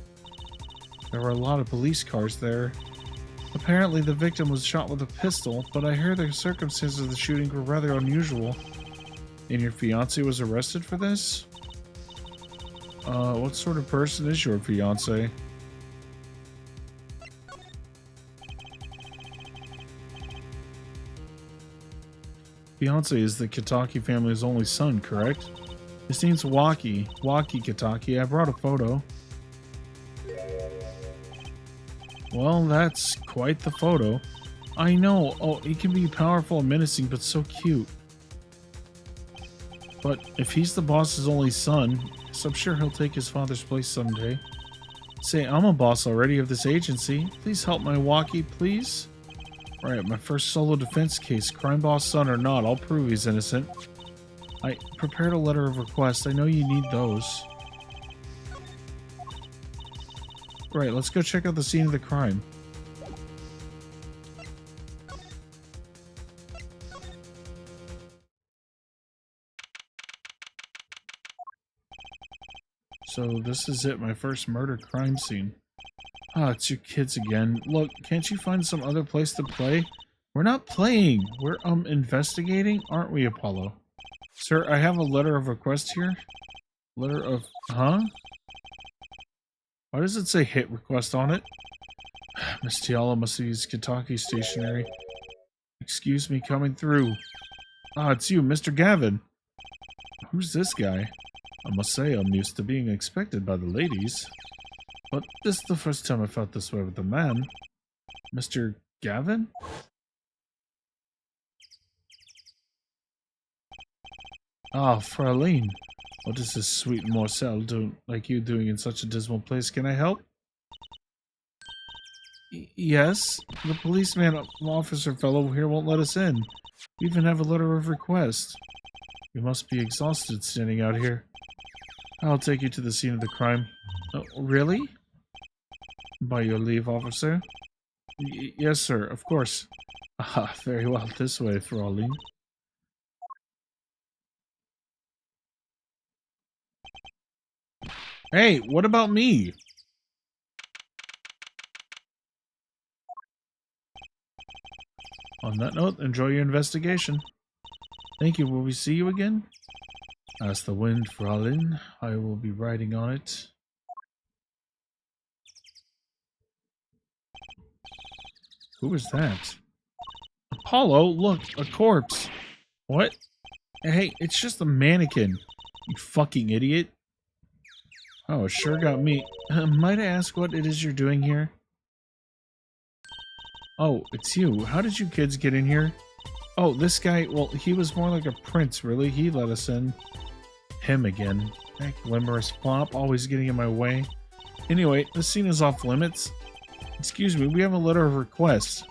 There were a lot of police cars there. Apparently the victim was shot with a pistol, but I heard the circumstances of the shooting were rather unusual. And your fiancé was arrested for this? What sort of person is your fiancé? Fiancé is the Kitaki family's only son, correct? His name's Waki Kitaki. I brought a photo. Well, that's quite the photo. I know. Oh, he can be powerful and menacing, but so cute. But if he's the boss's only son, so I'm sure he'll take his father's place someday. Say, I'm a boss already of this agency. Please help my Waki, please. Right, my first solo defense case. Crime boss son or not, I'll prove he's innocent. I prepared a letter of request. I know you need those. Right, let's go check out the scene of the crime. So this is it, my first murder crime scene. Ah, it's your kids again. Look, can't you find some other place to play? We're not playing. We're, investigating, aren't we, Apollo? Sir, I have a letter of request here. Letter of... Huh? Why does it say hit request on it? Miss Tiala must use Kitaki stationery. Excuse me, coming through. Ah, it's you, Mr. Gavin. Who's this guy? I must say I'm used to being expected by the ladies. But this is the first time I felt this way with a man. Mr. Gavin? Ah, Fraulein. What is this sweet Morcel like you doing in such a dismal place? Can I help? Yes. The policeman officer fellow here won't let us in. We even have a letter of request. You must be exhausted standing out here. I'll take you to the scene of the crime. Oh, really? By your leave, officer? Yes, sir, of course. Ah, very well. This way, Fraulein. Hey, what about me? On that note, enjoy your investigation. Thank you. Will we see you again? As the wind, Fraulein. I will be riding on it. Who is that? Apollo, look, a corpse. What? Hey, it's just a mannequin. You fucking idiot. Oh, it sure got me. Might I ask what it is you're doing here? Oh, it's you. How did you kids get in here? Oh, this guy, well, he was more like a prince, really. He let us in. Him again. That glamorous flop, always getting in my way. Anyway, this scene is off limits. Excuse me, we have a letter of request.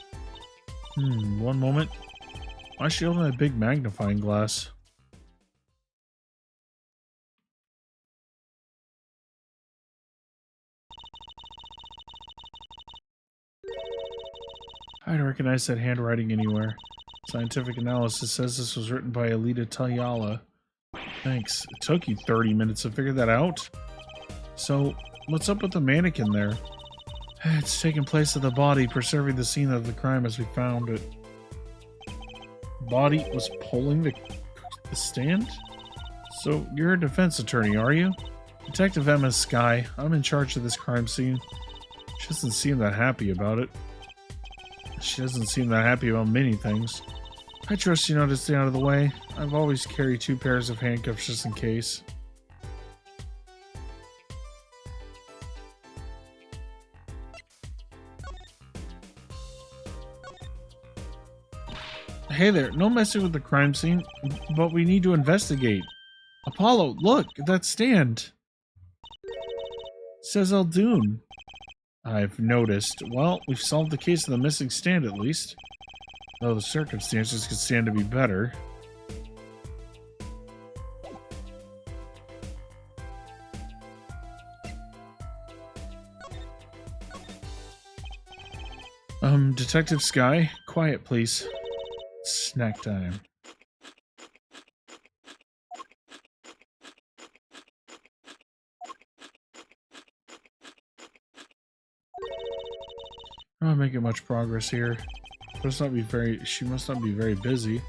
One moment. Why is she holding a big magnifying glass? I don't recognize that handwriting anywhere. Scientific analysis says this was written by Alita Tayala. Thanks. It took you 30 minutes to figure that out? So, what's up with the mannequin there? It's taking place of the body, preserving the scene of the crime as we found it. Body was pulling the stand? So, you're a defense attorney, are you? Detective Emma Skye. I'm in charge of this crime scene. She doesn't seem that happy about it. She doesn't seem that happy about many things. I trust you know to stay out of the way. I've always carried 2 pairs of handcuffs just in case. Hey there, no messing with the crime scene, but we need to investigate. Apollo, look, that stand. It says Eldoon. I've noticed. Well, we've solved the case of the missing stand at least. Though the circumstances could stand to be better. Detective Skye, quiet please. Snack time. I'm not making much progress here. She must not be very busy.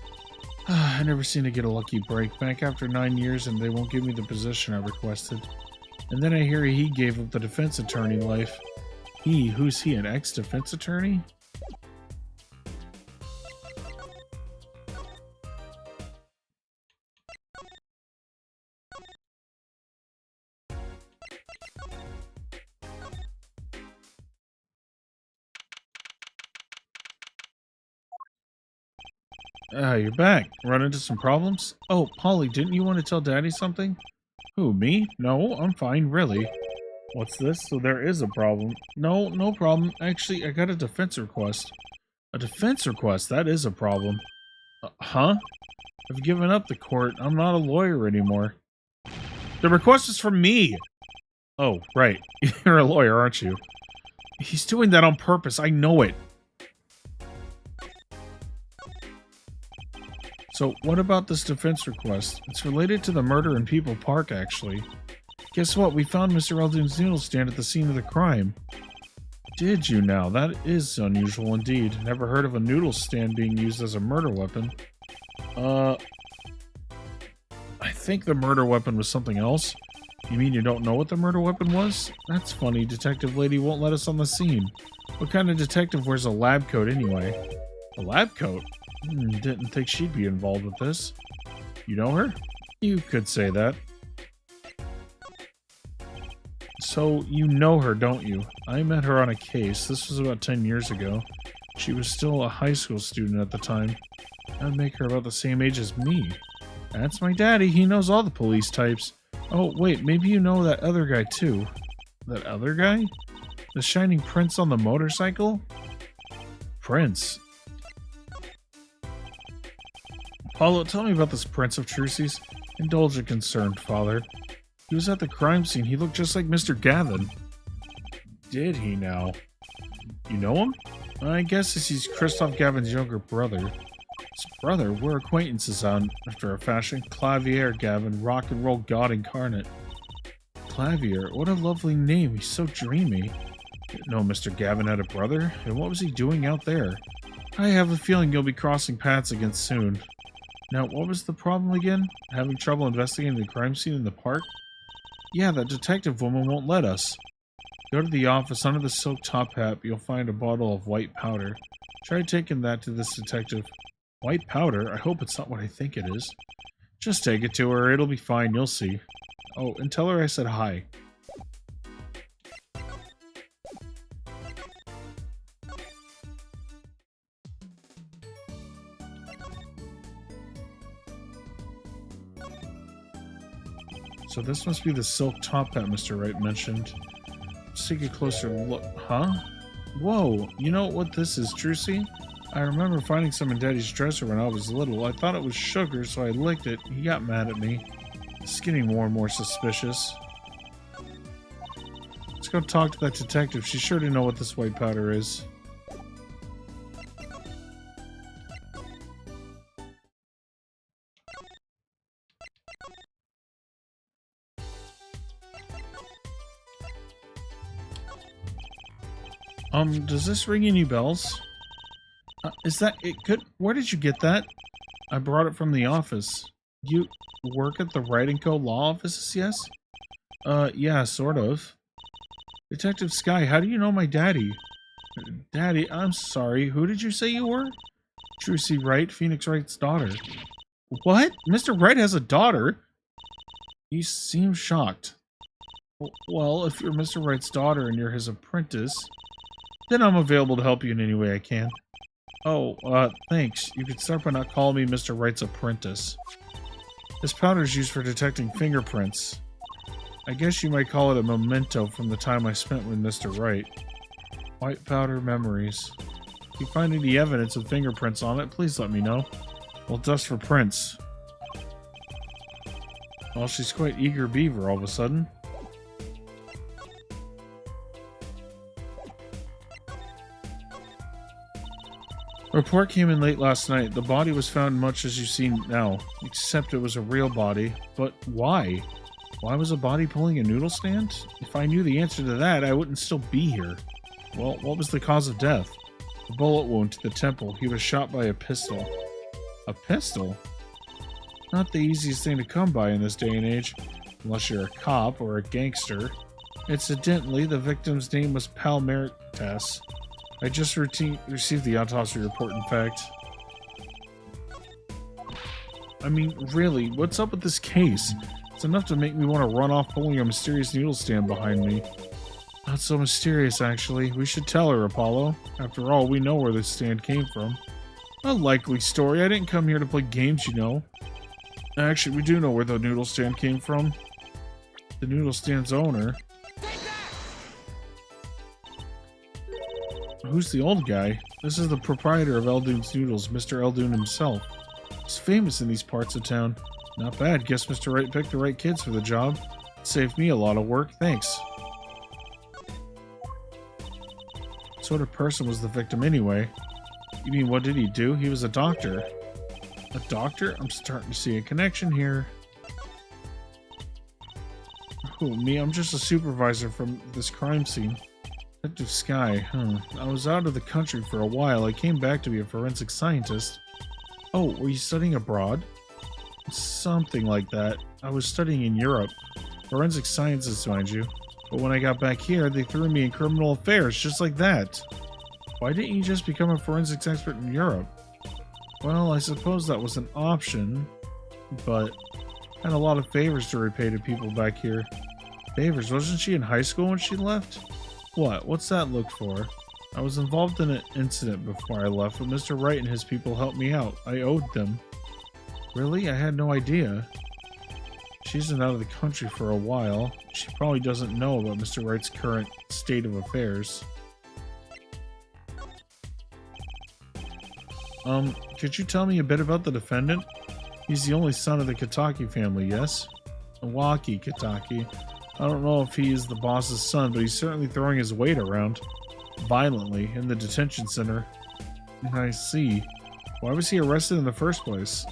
I never seem to get a lucky break. Back after 9 years and they won't give me the position I requested. And then I hear he gave up the defense attorney life. Who's he, an ex-defense attorney? You're back. Run into some problems? Oh, Polly, didn't you want to tell Daddy something? Who, me? No, I'm fine, really. What's this? So there is a problem. No, no problem. Actually, I got a defense request. A defense request? That is a problem. Huh? I've given up the court. I'm not a lawyer anymore. The request is from me! Oh, right. You're a lawyer, aren't you? He's doing that on purpose. I know it. So, what about this defense request? It's related to the murder in People Park, actually. Guess what? We found Mr. Eldoon's noodle stand at the scene of the crime. Did you now? That is unusual indeed. Never heard of a noodle stand being used as a murder weapon. I think the murder weapon was something else. You mean you don't know what the murder weapon was? That's funny. Detective lady won't let us on the scene. What kind of detective wears a lab coat anyway? A lab coat? Didn't think she'd be involved with this. You know her? You could say that. So, you know her, don't you? I met her on a case. This was about 10 years ago. She was still a high school student at the time. That'd make her about the same age as me. That's my daddy. He knows all the police types. Oh, wait, maybe you know that other guy, too. That other guy? The shining prince on the motorcycle? Prince? Apollo, tell me about this Prince of Trucies. Indulge a concerned father. He was at the crime scene. He looked just like Mr. Gavin. Did he now? You know him? I guess he's Christoph Gavin's younger brother. His brother? We're acquaintances after a fashion. Clavier Gavin, rock and roll god incarnate. Clavier. What a lovely name. He's so dreamy. No, Mr. Gavin had a brother? And what was he doing out there? I have a feeling you'll be crossing paths again soon. Now, what was the problem again? Having trouble investigating the crime scene in the park? Yeah, that detective woman won't let us. Go to the office. Under the silk top hat, you'll find a bottle of white powder. Try taking that to this detective. White powder? I hope it's not what I think it is. Just take it to her. It'll be fine. You'll see. Oh, and tell her I said hi. So this must be the silk top hat Mr. Wright mentioned. Let's take a closer look. Huh? Whoa, you know what this is, Trucy? I remember finding some in Daddy's dresser when I was little. I thought it was sugar, so I licked it. He got mad at me. It's getting more and more suspicious. Let's go talk to that detective. She's sure to know what this white powder is. Does this ring any bells? Is that it? Good. Where did you get that? I brought it from the office. You work at the Wright & Co. law offices, yes? Yeah, sort of. Detective Sky, how do you know my daddy? Daddy, I'm sorry, who did you say you were? Trucy Wright, Phoenix Wright's daughter. What? Mr. Wright has a daughter? You seem shocked. Well, if you're Mr. Wright's daughter and you're his apprentice, then I'm available to help you in any way I can. Oh, thanks. You could start by not calling me Mr. Wright's apprentice. This powder is used for detecting fingerprints. I guess you might call it a memento from the time I spent with Mr. Wright. White powder memories. If you find any evidence of fingerprints on it, please let me know. We'll dust for prints. Well, she's quite eager beaver all of a sudden. A report came in late last night. The body was found much as you see now, except it was a real body. But why? Why was a body pulling a noodle stand? If I knew the answer to that, I wouldn't still be here. Well, what was the cause of death? A bullet wound to the temple. He was shot by a pistol. A pistol? Not the easiest thing to come by in this day and age, unless you're a cop or a gangster. Incidentally, the victim's name was Palmeritas. I just received the autopsy report, in fact. I mean, really, what's up with this case? It's enough to make me want to run off pulling a mysterious noodle stand behind me. Not so mysterious, actually. We should tell her, Apollo. After all, we know where this stand came from. A likely story. I didn't come here to play games, you know. Actually, we do know where the noodle stand came from. The noodle stand's owner. Who's the old guy? This is the proprietor of Eldoon's Noodles, Mr. Eldoon himself. He's famous in these parts of town. Not bad. Guess Mr. Wright picked the right kids for the job. Saved me a lot of work. Thanks. What sort of person was the victim anyway? You mean, what did he do? He was a doctor. A doctor? I'm starting to see a connection here. Who, me? I'm just a supervisor from this crime scene. Detective Sky, I was out of the country for a while. I came back to be a forensic scientist. Oh, were you studying abroad? Something like that. I was studying in Europe. Forensic sciences, mind you. But when I got back here, they threw me in criminal affairs, just like that. Why didn't you just become a forensics expert in Europe? Well, I suppose that was an option, but I had a lot of favors to repay to people back here. Favors? Wasn't she in high school when she left? What? What's that look for? I was involved in an incident before I left, but Mr. Wright and his people helped me out. I owed them. Really? I had no idea. She's been out of the country for a while. She probably doesn't know about Mr. Wright's current state of affairs. Could you tell me a bit about the defendant? He's the only son of the Kitaki family, yes? Iwaki Kitaki. I don't know if he is the boss's son, but he's certainly throwing his weight around. Violently, in the detention center. I see. Why was he arrested in the first place?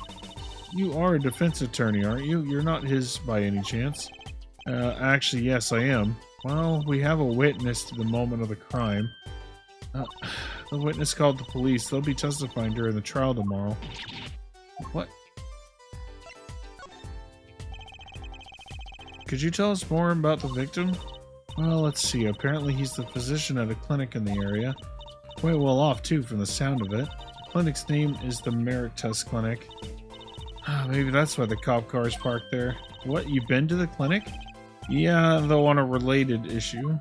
You are a defense attorney, aren't you? You're not his by any chance. Actually, yes, I am. Well, we have a witness to the moment of the crime. Uh, the witness called the police. They'll be testifying during the trial tomorrow. What? Could you tell us more about the victim? Well, let's see. Apparently he's the physician at a clinic in the area. Quite well off, too, from the sound of it. The clinic's name is the Merrick Test Clinic. Maybe that's why the cop car is parked there. What, you been to the clinic? Yeah, though on a related issue.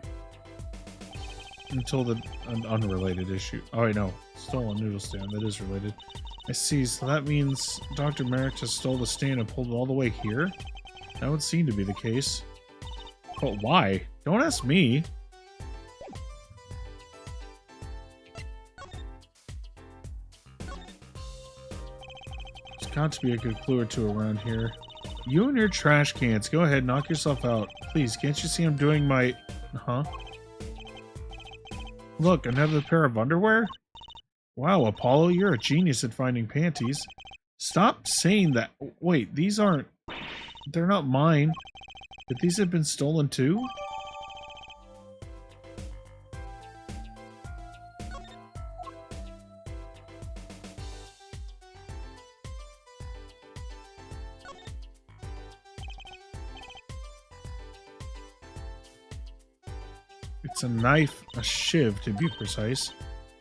Until an unrelated issue. Oh, I know. Stolen noodle stand. That is related. I see. So that means Dr. Merrick just stole the stand and pulled it all the way here? That would seem to be the case. But why? Don't ask me. There's got to be a good clue or two around here. You and your trash cans. Go ahead, knock yourself out. Please, can't you see I'm doing my... Huh? Look, another pair of underwear? Wow, Apollo, you're a genius at finding panties. Stop saying that. Wait, these aren't... They're not mine. Could these have been stolen too? It's a knife, a shiv to be precise.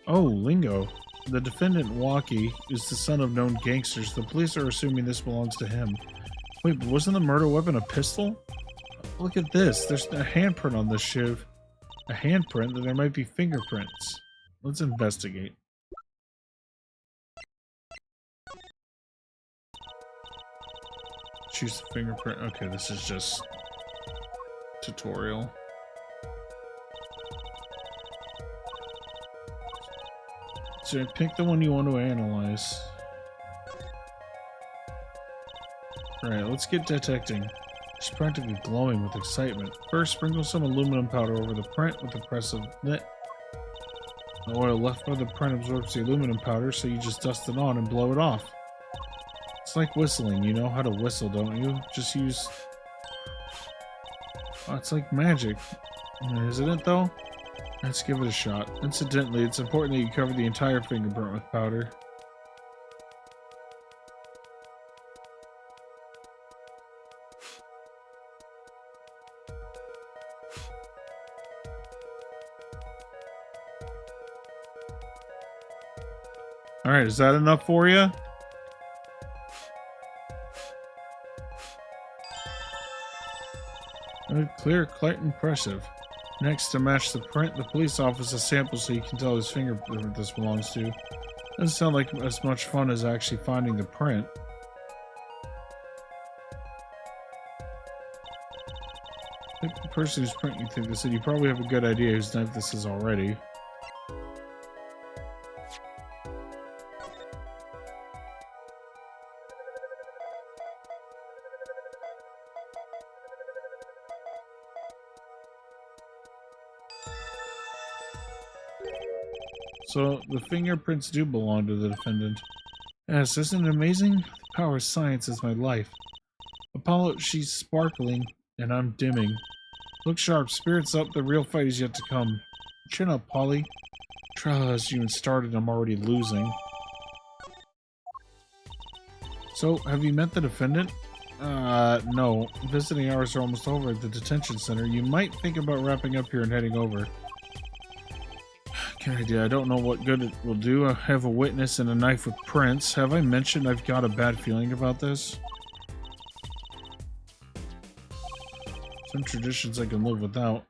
Oh, lingo. The defendant, Walkie, is the son of known gangsters. The police are assuming this belongs to him. Wait, but wasn't the murder weapon a pistol? Look at this. There's a handprint on this shiv. A handprint, then there might be fingerprints. Let's investigate. Choose the fingerprint. Okay, this is just tutorial. So pick the one you want to analyze. Alright, let's get detecting. She's practically glowing with excitement. First, sprinkle some aluminum powder over the print with the press of it. The oil left by the print absorbs the aluminum powder, so you just dust it on and blow it off. It's like whistling. You know how to whistle, don't you? Just use... Oh, it's like magic. Isn't it, though? Let's give it a shot. Incidentally, it's important that you cover the entire fingerprint with powder. Alright, is that enough for you? Clear, quite impressive. Next, to match the print, the police officer samples so you can tell whose fingerprint this belongs to. Doesn't sound like as much fun as actually finding the print. Pick the person whose print you think this is. You probably have a good idea whose knife this is already. So, the fingerprints do belong to the defendant. Yes, isn't it amazing? The power of science is my life. Apollo, she's sparkling, and I'm dimming. Look sharp, spirits up, the real fight is yet to come. Chin up, Polly. Trial hasn't even started, I'm already losing. So, have you met the defendant? No. Visiting hours are almost over at the detention center. You might think about wrapping up here and heading over. Good idea. I don't know what good it will do. I have a witness and a knife with prints. Have I mentioned I've got a bad feeling about this? Some traditions I can live without.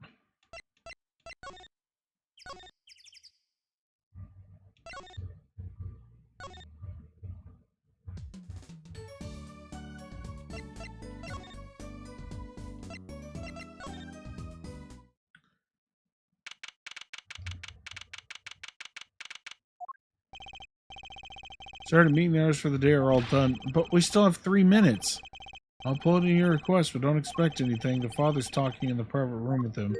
Sorry, meeting hours for the day are all done, but we still have 3 minutes. I'll put in your request, but don't expect anything. The father's talking in the private room with him.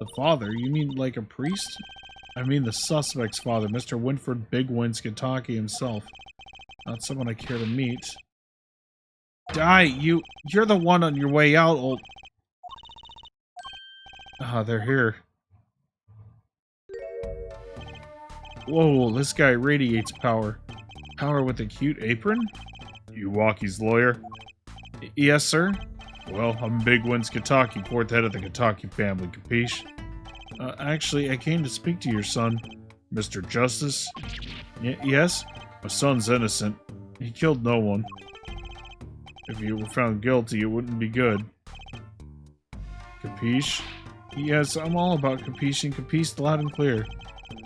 The father? You mean like a priest? I mean the suspect's father, Mr. Winford Big Wins Kentucky himself. Not someone I care to meet. Die, you're the one on your way out, old... Ah, they're here. Whoa, this guy radiates power. Power with a cute apron? You Walkie's lawyer? Yes, sir. Well, I'm Big Wins Kataki, fourth head of the Kataki family, capiche? Actually, I came to speak to your son, Mr. Justice. Yes? My son's innocent. He killed no one. If he were found guilty, it wouldn't be good. Capiche? Yes, I'm all about capiche capiche loud and clear.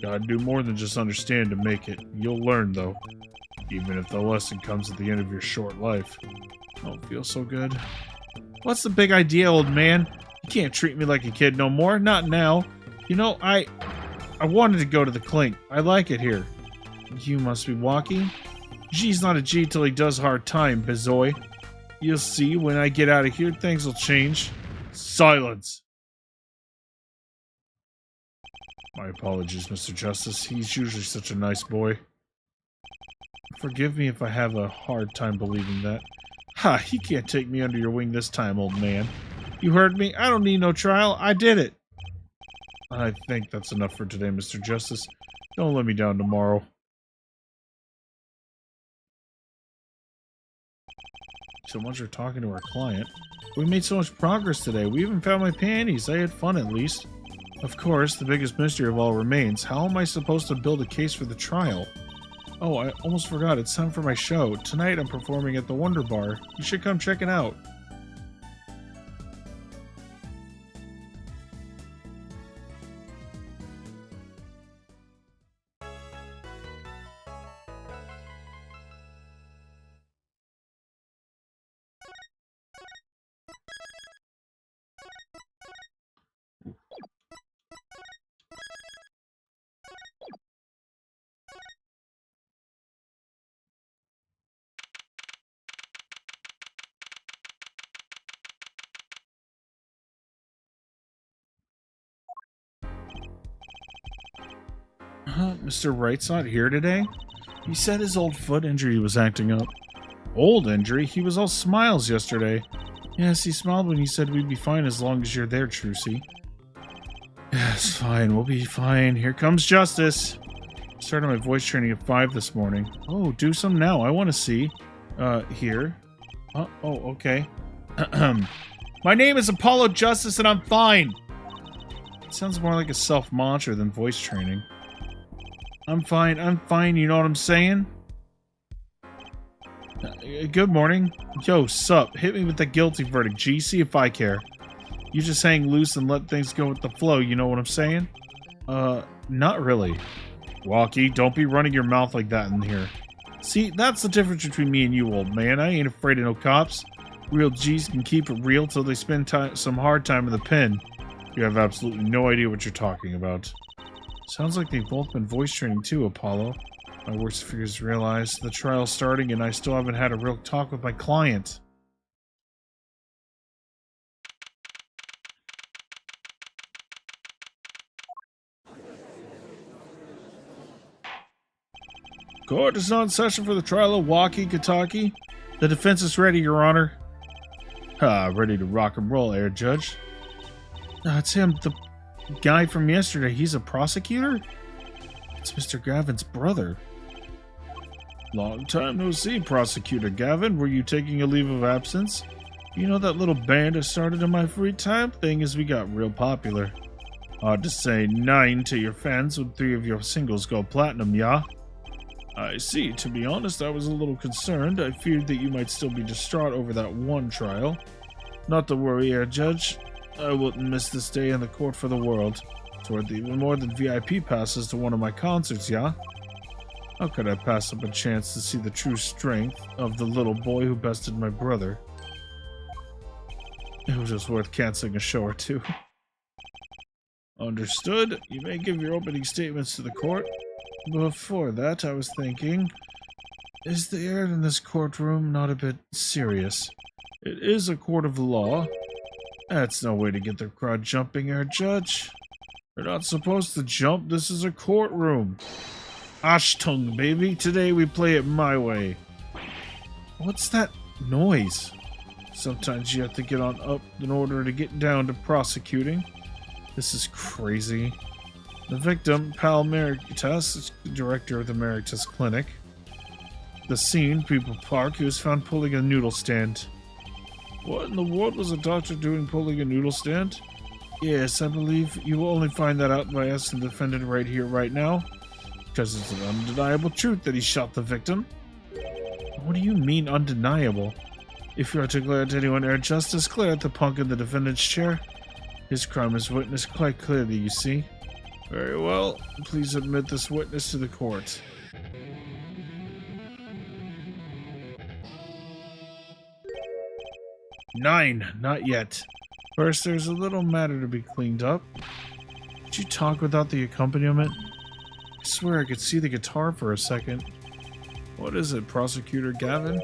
Gotta do more than just understand to make it. You'll learn, though. Even if the lesson comes at the end of your short life. I don't feel so good. What's the big idea, old man? You can't treat me like a kid no more. Not now. You know, I wanted to go to the clink. I like it here. You must be walking? G's not a G till he does hard time, Bizoy. You'll see, when I get out of here, things will change. Silence! My apologies, Mr. Justice. He's usually such a nice boy. Forgive me if I have a hard time believing that. Ha! You can't take me under your wing this time, old man. You heard me? I don't need no trial. I did it! I think that's enough for today, Mr. Justice. Don't let me down tomorrow. So much for talking to our client. We made so much progress today. We even found my panties. I had fun, at least. Of course, the biggest mystery of all remains. How am I supposed to build a case for the trial? Oh, I almost forgot. It's time for my show. Tonight I'm performing at the Wonder Bar. You should come check it out. Mr. Wright's not here today? He said his old foot injury was acting up. Old injury? He was all smiles yesterday. Yes, he smiled when he said we'd be fine as long as you're there, Trucy. Yes, fine, we'll be fine. Here comes Justice. Started my voice training at 5 this morning. Oh, do some now. I want to see. Here. Oh, okay. My name is Apollo Justice and I'm fine. It sounds more like a self-mantra than voice training. I'm fine, you know what I'm saying? Good morning. Yo, sup, hit me with the guilty verdict, G, see if I care. You just hang loose and let things go with the flow, you know what I'm saying? Not really. Walkie, don't be running your mouth like that in here. See, that's the difference between me and you, old man. I ain't afraid of no cops. Real G's can keep it real till they spend some hard time in the pen. You have absolutely no idea what you're talking about. Sounds like they've both been voice training too, Apollo. My worst fears realized. The trial's starting and I still haven't had a real talk with my client. Court is not in session for the trial of Walkie Kataki. The defense is ready, Your Honor. Ready to rock and roll, Air Judge. It's him, the guy from yesterday. He's a prosecutor? It's Mr. Gavin's brother. Long time no see, Prosecutor Gavin. Were you taking a leave of absence? You know that little band I started in my free time? Thing is, we got real popular. Hard to say 9 to your fans when 3 of your singles go platinum, yeah? I see. To be honest, I was a little concerned. I feared that you might still be distraught over that one trial. Not to worry, Air Judge. I wouldn't miss this day in the court for the world. It's worth even more than VIP passes to one of my concerts, yeah? How could I pass up a chance to see the true strength of the little boy who bested my brother? It was just worth canceling a show or two. Understood. You may give your opening statements to the court. Before that, I was thinking, is the air in this courtroom not a bit serious? It is a court of law. That's no way to get the crowd jumping, Air Judge. You're not supposed to jump. This is a courtroom. Ashtung, baby. Today we play it my way. What's that noise? Sometimes you have to get on up in order to get down to prosecuting. This is crazy. The victim, Pal Meritas, is the director of the Meritas Clinic. The scene, People Park, he was found pulling a noodle stand. What in the world was a doctor doing pulling a noodle stand? Yes, I believe you will only find that out by asking the defendant right here, right now. Because it's an undeniable truth that he shot the victim. What do you mean, undeniable? If you are to declare to anyone air justice, clear out the punk in the defendant's chair. His crime is witnessed quite clearly, you see. Very well. Please admit this witness to the court. Nine, not yet. First, there's a little matter to be cleaned up. Did you talk without the accompaniment? I swear I could see the guitar for a second. What is it, Prosecutor Gavin?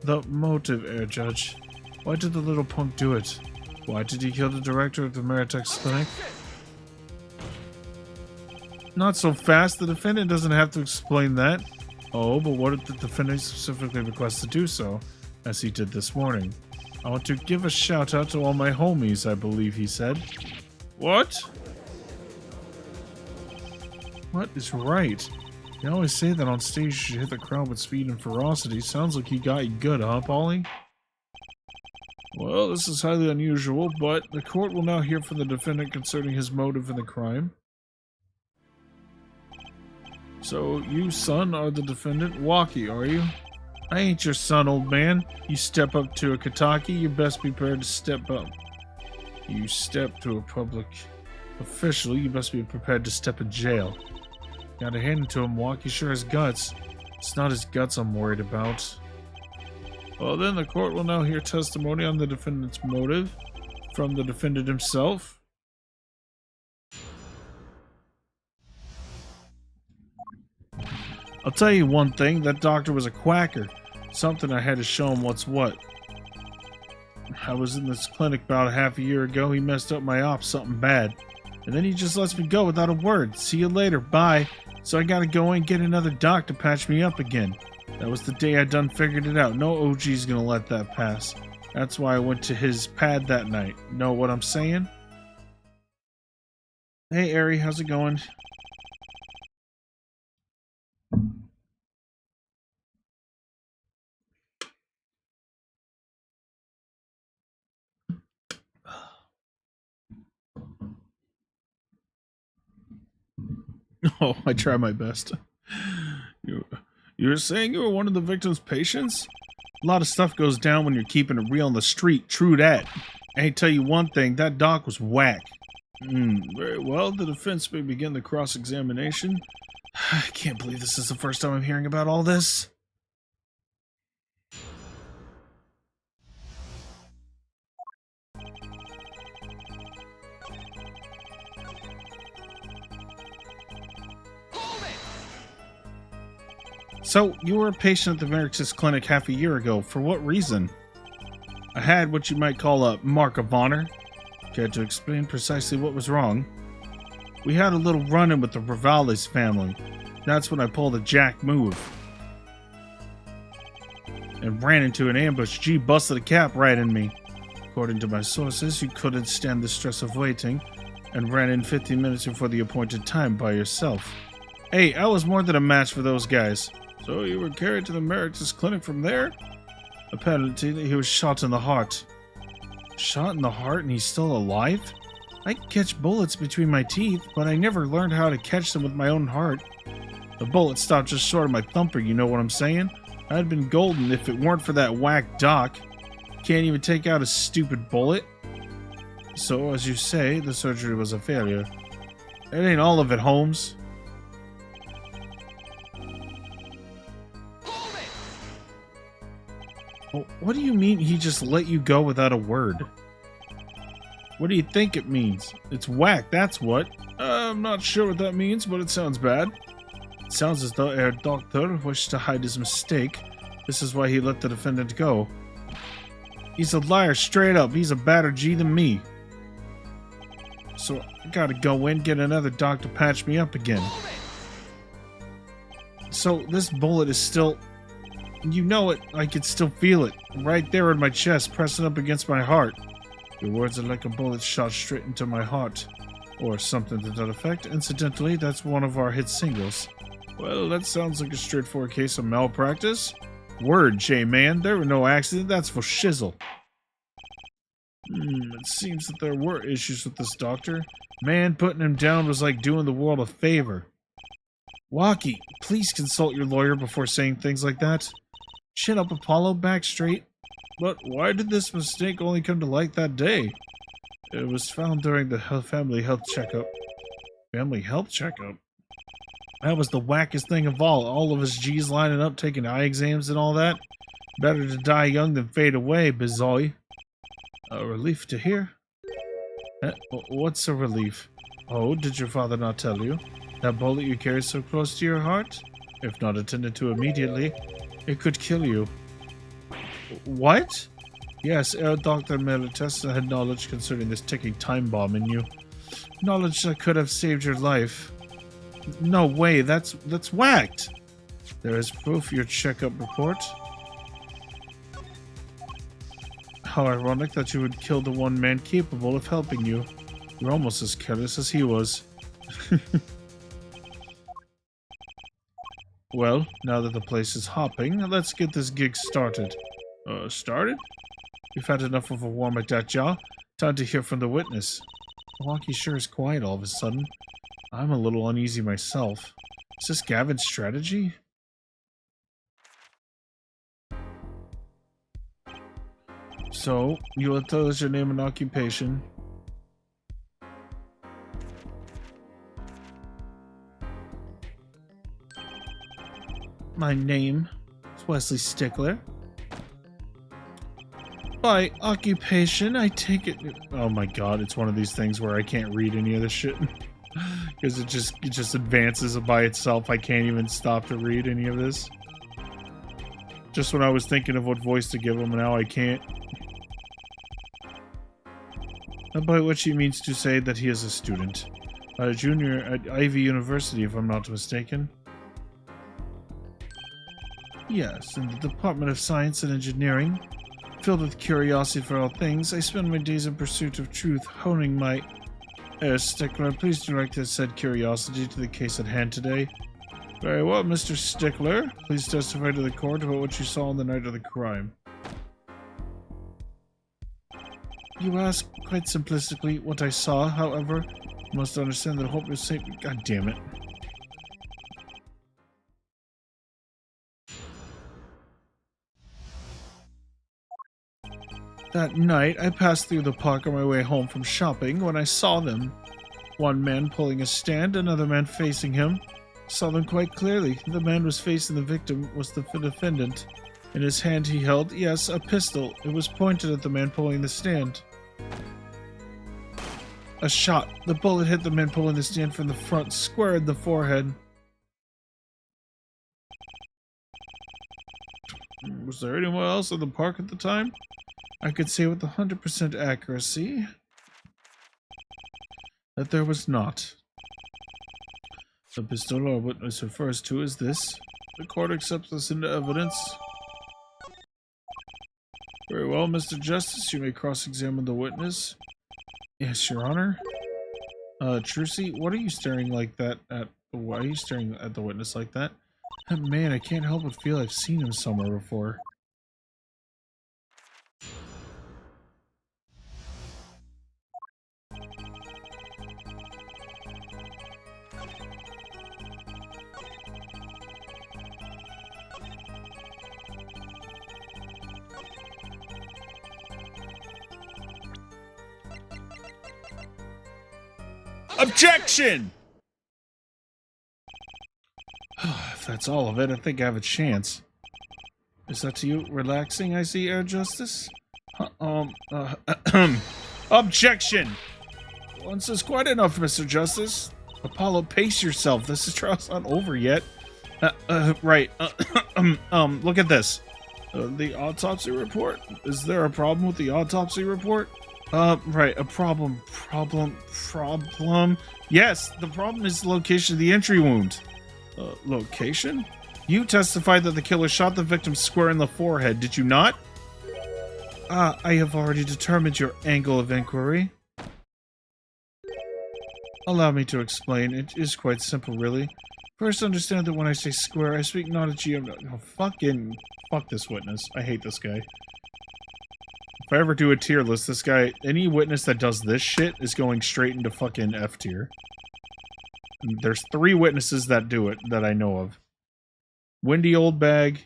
The motive, Air Judge. Why did the little punk do it? Why did he kill the director of the Meritex Clinic? Not so fast. The defendant doesn't have to explain that. Oh, but what if the defendant specifically requests to do so, as he did this morning? I want to give a shout out to all my homies, I believe he said. What? What is right? They always say that on stage you should hit the crowd with speed and ferocity. Sounds like he got you good, huh, Polly? Well, this is highly unusual, but the court will now hear from the defendant concerning his motive in the crime. So, you, son, are the defendant. Waki, are you? I ain't your son, old man. You step up to a Kataki, you best be prepared to step up. You step to a public official, you best be prepared to step in jail. Gotta hand it to him, Waki sure has guts. It's not his guts I'm worried about. Well then, the court will now hear testimony on the defendant's motive from the defendant himself. I'll tell you one thing, that doctor was a quacker. Something I had to show him what's what. I was in this clinic about half a year ago, he messed up my ops something bad. And then he just lets me go without a word. See you later, bye. So I gotta go and get another doc to patch me up again. That was the day I done figured it out. No OG's gonna let that pass. That's why I went to his pad that night. Know what I'm saying? Hey, Ari, how's it going? Oh, I try my best. You were saying you were one of the victim's patients? A lot of stuff goes down when you're keeping it real on the street. True that. I tell you one thing, that doc was whack. Very well, the defense may begin the cross-examination. I can't believe this is the first time I'm hearing about all this. So, you were a patient at the Meritus Clinic half a year ago. For what reason? I had what you might call a mark of honor. Care to explain precisely what was wrong? We had a little run-in with the Rivales family. That's when I pulled a jack move. And ran into an ambush. G busted a cap right in me. According to my sources, you couldn't stand the stress of waiting and ran in 15 minutes before the appointed time by yourself. Hey, I was more than a match for those guys. So you were carried to the Meritus Clinic from there? Apparently, he was shot in the heart. Shot in the heart and he's still alive? I can catch bullets between my teeth, but I never learned how to catch them with my own heart. The bullet stopped just short of my thumper, you know what I'm saying? I'd been golden if it weren't for that whack doc. Can't even take out a stupid bullet. So, as you say, the surgery was a failure. It ain't all of it, Holmes. Well, what do you mean he just let you go without a word? What do you think it means? It's whack, that's what. I'm not sure what that means, but it sounds bad. It sounds as though Herr Doctor wished to hide his mistake. This is why he let the defendant go. He's a liar, straight up. He's a badder G than me. So I gotta go in, get another doc to patch me up again. So this bullet is still... You know it, I can still feel it. Right there in my chest, pressing up against my heart. Your words are like a bullet shot straight into my heart. Or something to that effect. Incidentally, that's one of our hit singles. Well, that sounds like a straightforward case of malpractice. Word, J-Man. There were no accident. That's for shizzle. It seems that there were issues with this doctor. Man, putting him down was like doing the world a favor. Waki, please consult your lawyer before saying things like that. Chin up, Apollo, back straight. But why did this mistake only come to light that day? It was found during the family health checkup. Family health checkup? That was the wackest thing of all. All of us G's lining up, taking eye exams and all that. Better to die young than fade away, Bizoy. A relief to hear. What's a relief? Oh, did your father not tell you? That bullet you carry so close to your heart? If not attended to immediately, it could kill you. What? Yes, Dr. Melitessa had knowledge concerning this ticking time bomb in you. Knowledge that could have saved your life. No way, that's whacked. There is proof your checkup report. How ironic that you would kill the one man capable of helping you. You're almost as careless as he was. Well, now that the place is hopping, let's get this gig started. Started? You've had enough of a warm at that jaw. Time to hear from the witness. Wonky sure is quiet all of a sudden. I'm a little uneasy myself. Is this Gavin's strategy? So, you will tell us your name and occupation. My name is Wesley Stickler. By occupation, I take it... Oh my god, it's one of these things where I can't read any of this shit. Because it just advances by itself. I can't even stop to read any of this. Just when I was thinking of what voice to give him, now I can't. By which he means to say that he is a student. A junior at Ivy University, if I'm not mistaken. Yes, in the Department of Science and Engineering. Filled with curiosity for all things, I spend my days in pursuit of truth, honing my... Stickler, please direct this said curiosity to the case at hand today. Very well, Mr. Stickler. Please testify to the court about what you saw on the night of the crime. You ask, quite simplistically, what I saw. However, you must understand that hope is safe. God damn it. That night, I passed through the park on my way home from shopping when I saw them. One man pulling a stand, another man facing him. Saw them quite clearly. The man was facing the victim was the defendant. In his hand he held, yes, a pistol. It was pointed at the man pulling the stand. A shot. The bullet hit the man pulling the stand from the front, square in the forehead. Was there anyone else in the park at the time? I could say with 100% accuracy that there was not. The pistol our witness refers to is this. The court accepts this into evidence. Very well, Mr. Justice, you may cross-examine the witness. Yes, Your Honor. Trucy, what are you staring like that at? Why are you staring at the witness like that? Man, I can't help but feel I've seen him somewhere before. Objection! If that's all of it, I think I have a chance. Is that to you relaxing, I see, Air Justice? Objection! Once is quite enough, Mr. Justice. Apollo, pace yourself. This trial's not over yet. Right. Look at this. The autopsy report? Is there a problem with the autopsy report? Right, a problem. Yes, the problem is the location of the entry wound. Location? You testified that the killer shot the victim square in the forehead, did you not? I have already determined your angle of inquiry. Allow me to explain. It is quite simple, really. First, understand that when I say square, I speak not a oh, fuck this witness. I hate this guy. If I ever do a tier list, this guy, any witness that does this shit is going straight into fucking F tier. There's 3 witnesses that do it, that I know of. Windy Oldbag,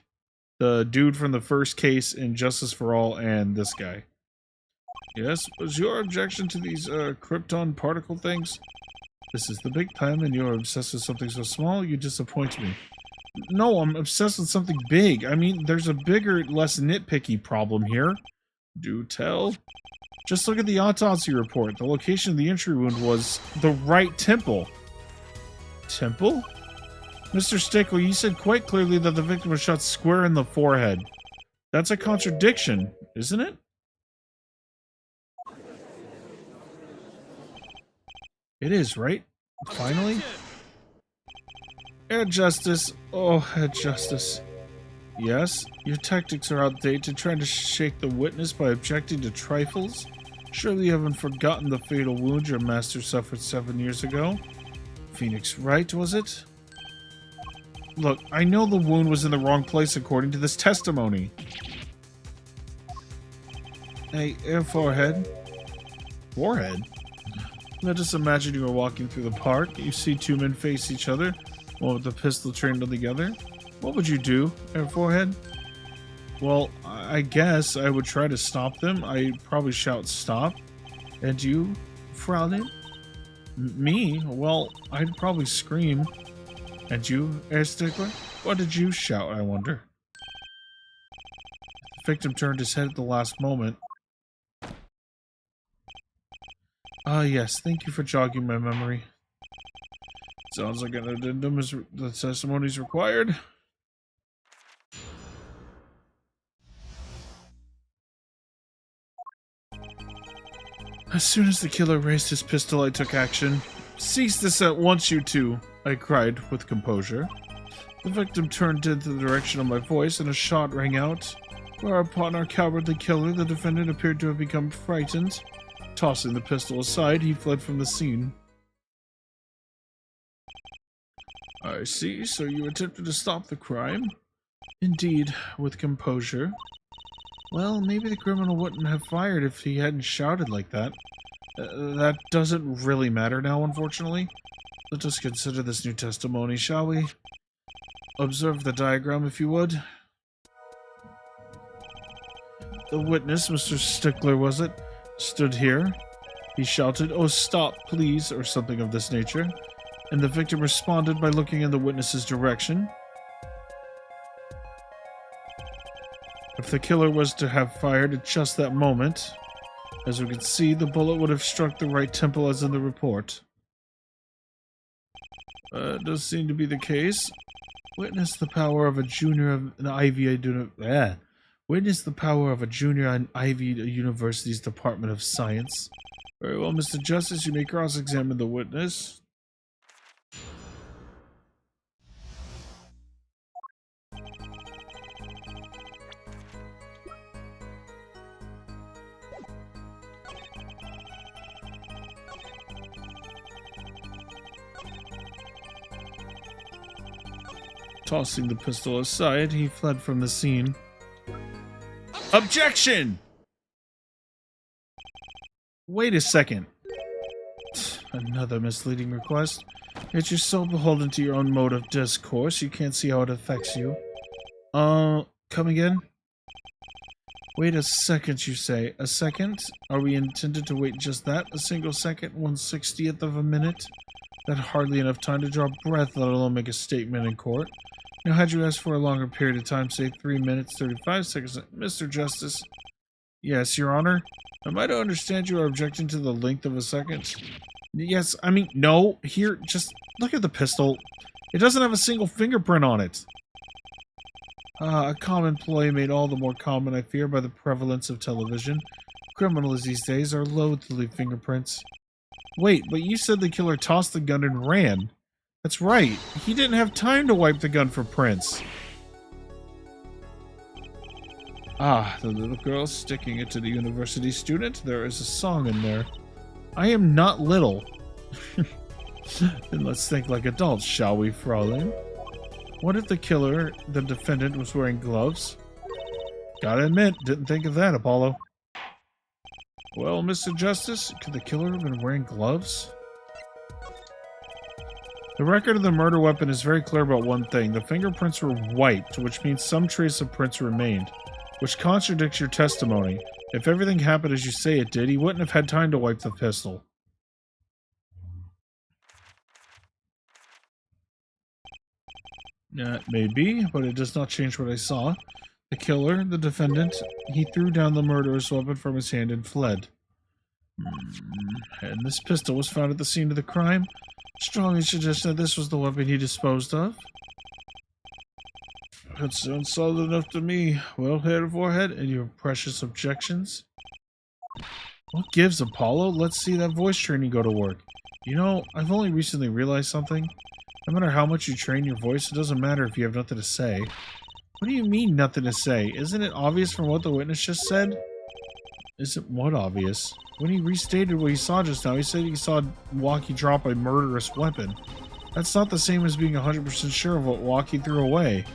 the dude from the first case in Justice for All, and this guy. Yes, was your objection to these, Krypton particle things? This is the big time, and you're obsessed with something so small, you disappoint me. No, I'm obsessed with something big. I mean, there's a bigger, less nitpicky problem here. Do tell. Just look at the autopsy report. The location of the entry wound was the right temple. Temple? Mr. Stickler, you said quite clearly that the victim was shot square in the forehead. That's a contradiction, isn't it? It is, right? Finally? Head Justice. Oh, Head Justice. Yes? Your tactics are outdated, trying to shake the witness by objecting to trifles? Surely you haven't forgotten the fatal wound your master suffered 7 years ago? Phoenix Wright, was it? Look, I know the wound was in the wrong place according to this testimony. Hey, forehead. Forehead? Let us imagine you are walking through the park. You see 2 men face each other, one with a pistol trained on the other. What would you do, forehead? Well, I guess I would try to stop them. I'd probably shout stop. And you, Fraulein? Me? Well, I'd probably scream. And you, Herr Stickler? What did you shout, I wonder? The victim turned his head at the last moment. Ah, yes, thank you for jogging my memory. Sounds like an addendum is the testimony is required. As soon as the killer raised his pistol, I took action. Cease this at once, you two, I cried with composure. The victim turned into the direction of my voice and a shot rang out. Whereupon our cowardly killer, the defendant, appeared to have become frightened. Tossing the pistol aside, he fled from the scene. I see, so you attempted to stop the crime? Indeed, with composure. Well, maybe the criminal wouldn't have fired if he hadn't shouted like that. That doesn't really matter now, unfortunately. Let us consider this new testimony, shall we? Observe the diagram, if you would. The witness, Mr. Stickler, was it? Stood here. He shouted, "Oh, stop, please," or something of this nature. And the victim responded by looking in the witness's direction. If the killer was to have fired at just that moment, as we can see, the bullet would have struck the right temple as in the report. Does seem to be the case. Witness the power of a junior of an Ivy Witness the power of a junior in Ivy University's Department of Science. Very well, Mr. Justice, you may cross-examine the witness. Tossing the pistol aside, he fled from the scene. Objection! Wait a second. Another misleading request. Yet you're so beholden to your own mode of discourse, you can't see how it affects you. Come again? Wait a second, you say. A second? Are we intended to wait just that? A single second? 1/60th of a minute? That's hardly enough time to draw breath, let alone make a statement in court. Now, had you asked for a longer period of time, say 3 minutes, 35 seconds, Mr. Justice? Yes, Your Honor. Am I to understand you are objecting to the length of a second? Yes, I mean, no. Here, just look at the pistol. It doesn't have a single fingerprint on it. A common ploy made all the more common, I fear, by the prevalence of television. Criminals these days are loath to leave fingerprints. Wait, but you said the killer tossed the gun and ran. That's right. He didn't have time to wipe the gun for prints. Ah, the little girl sticking it to the university student. There is a song in there. I am not little. Then let's think like adults, shall we, Fraulein? What if the killer, the defendant, was wearing gloves? Gotta admit, didn't think of that, Apollo. Well, Mr. Justice, could the killer have been wearing gloves? The record of the murder weapon is very clear about one thing. The fingerprints were wiped, which means some trace of prints remained, which contradicts your testimony. If everything happened as you say it did, he wouldn't have had time to wipe the pistol. Maybe, but it does not change what I saw. The killer, the defendant, he threw down the murderous weapon from his hand and fled. And this pistol was found at the scene of the crime. Strongly suggest that this was the weapon he disposed of. That sounds solid enough to me. Well, head forehead, and your precious objections? What gives, Apollo? Let's see that voice training go to work. You know, I've only recently realized something. No matter how much you train your voice, it doesn't matter if you have nothing to say. What do you mean, nothing to say? Isn't it obvious from what the witness just said? Isn't what obvious? When he restated what he saw just now, he said he saw Walkie drop a murderous weapon. That's not the same as being 100% sure of what Walkie threw away.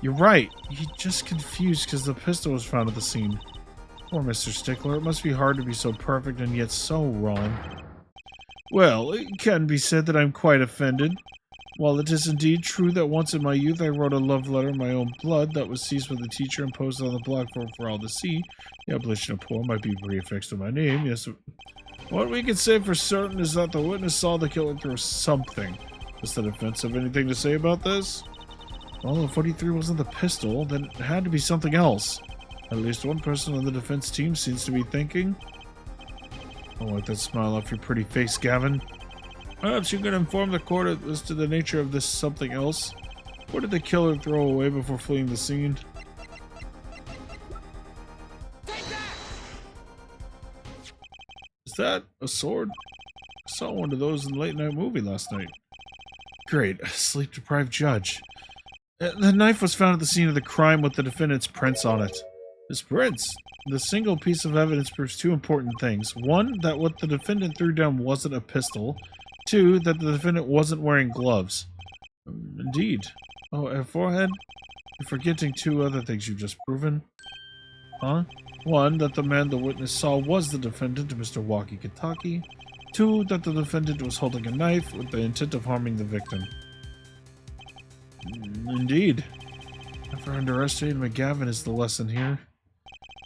You're right. He just confused because the pistol was found at the scene. Poor Mr. Stickler. It must be hard to be so perfect and yet so wrong. Well, it can be said that I'm quite offended. While it is indeed true that once in my youth I wrote a love letter in my own blood that was seized by the teacher and posted on the blackboard for all to see, the abolition of poem might be prefixed to my name, yes. What we can say for certain is that the witness saw the killer throw something. Does the defense have anything to say about this? Well, if 43 wasn't the pistol, then it had to be something else. At least one person on the defense team seems to be thinking. Don't wipe that smile off your pretty face, Gavin. Perhaps you can inform the court as to the nature of this something else. What did the killer throw away before fleeing the scene? Is that a sword? I saw one of those in the late-night movie last night. Great, a sleep-deprived judge. The knife was found at the scene of the crime with the defendant's prints on it. His prints? The single piece of evidence proves two important things. One, that what the defendant threw down wasn't a pistol. Two, that the defendant wasn't wearing gloves. Indeed. Oh, and forehead? You're forgetting two other things you've just proven. Huh? One, that the man the witness saw was the defendant, Mr. Walkie Kitaki. Two, that the defendant was holding a knife with the intent of harming the victim. Indeed. Never underestimate McGavin is the lesson here.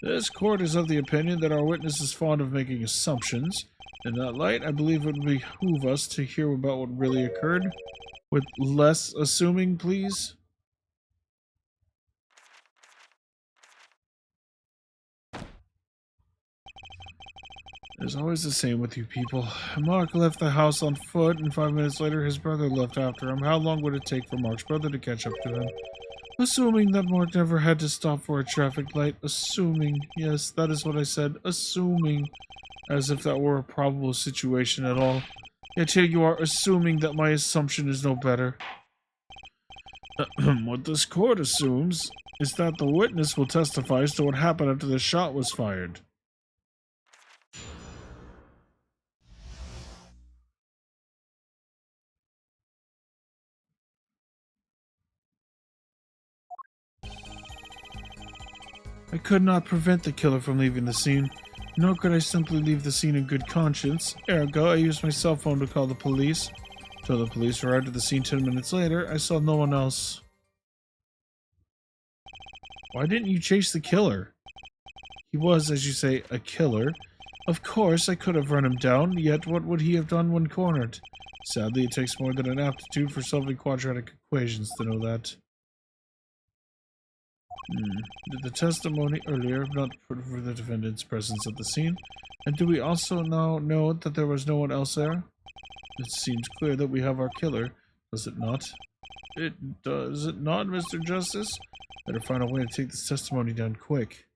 This court is of the opinion that our witness is fond of making assumptions. In that light, I believe it would behoove us to hear about what really occurred. With less assuming, please. It's always the same with you people. Mark left the house on foot, and 5 minutes later his brother left after him. How long would it take for Mark's brother to catch up to him? Assuming that Mark never had to stop for a traffic light. Assuming. Yes, that is what I said. Assuming. As if that were a probable situation at all. Yet here you are assuming that my assumption is no better. What this court assumes is that the witness will testify as to what happened after the shot was fired. I could not prevent the killer from leaving the scene. Nor could I simply leave the scene in good conscience. Ergo, I used my cell phone to call the police. Till the police arrived at the scene 10 minutes later, I saw no one else. Why didn't you chase the killer? He was, as you say, a killer. Of course, I could have run him down, yet what would he have done when cornered? Sadly, it takes more than an aptitude for solving quadratic equations to know that. Did the testimony earlier not prove the defendant's presence at the scene? And do we also now know that there was no one else there? It seems clear that we have our killer, does it not? It does it not, Mr. Justice? Better find a way to take this testimony down quick.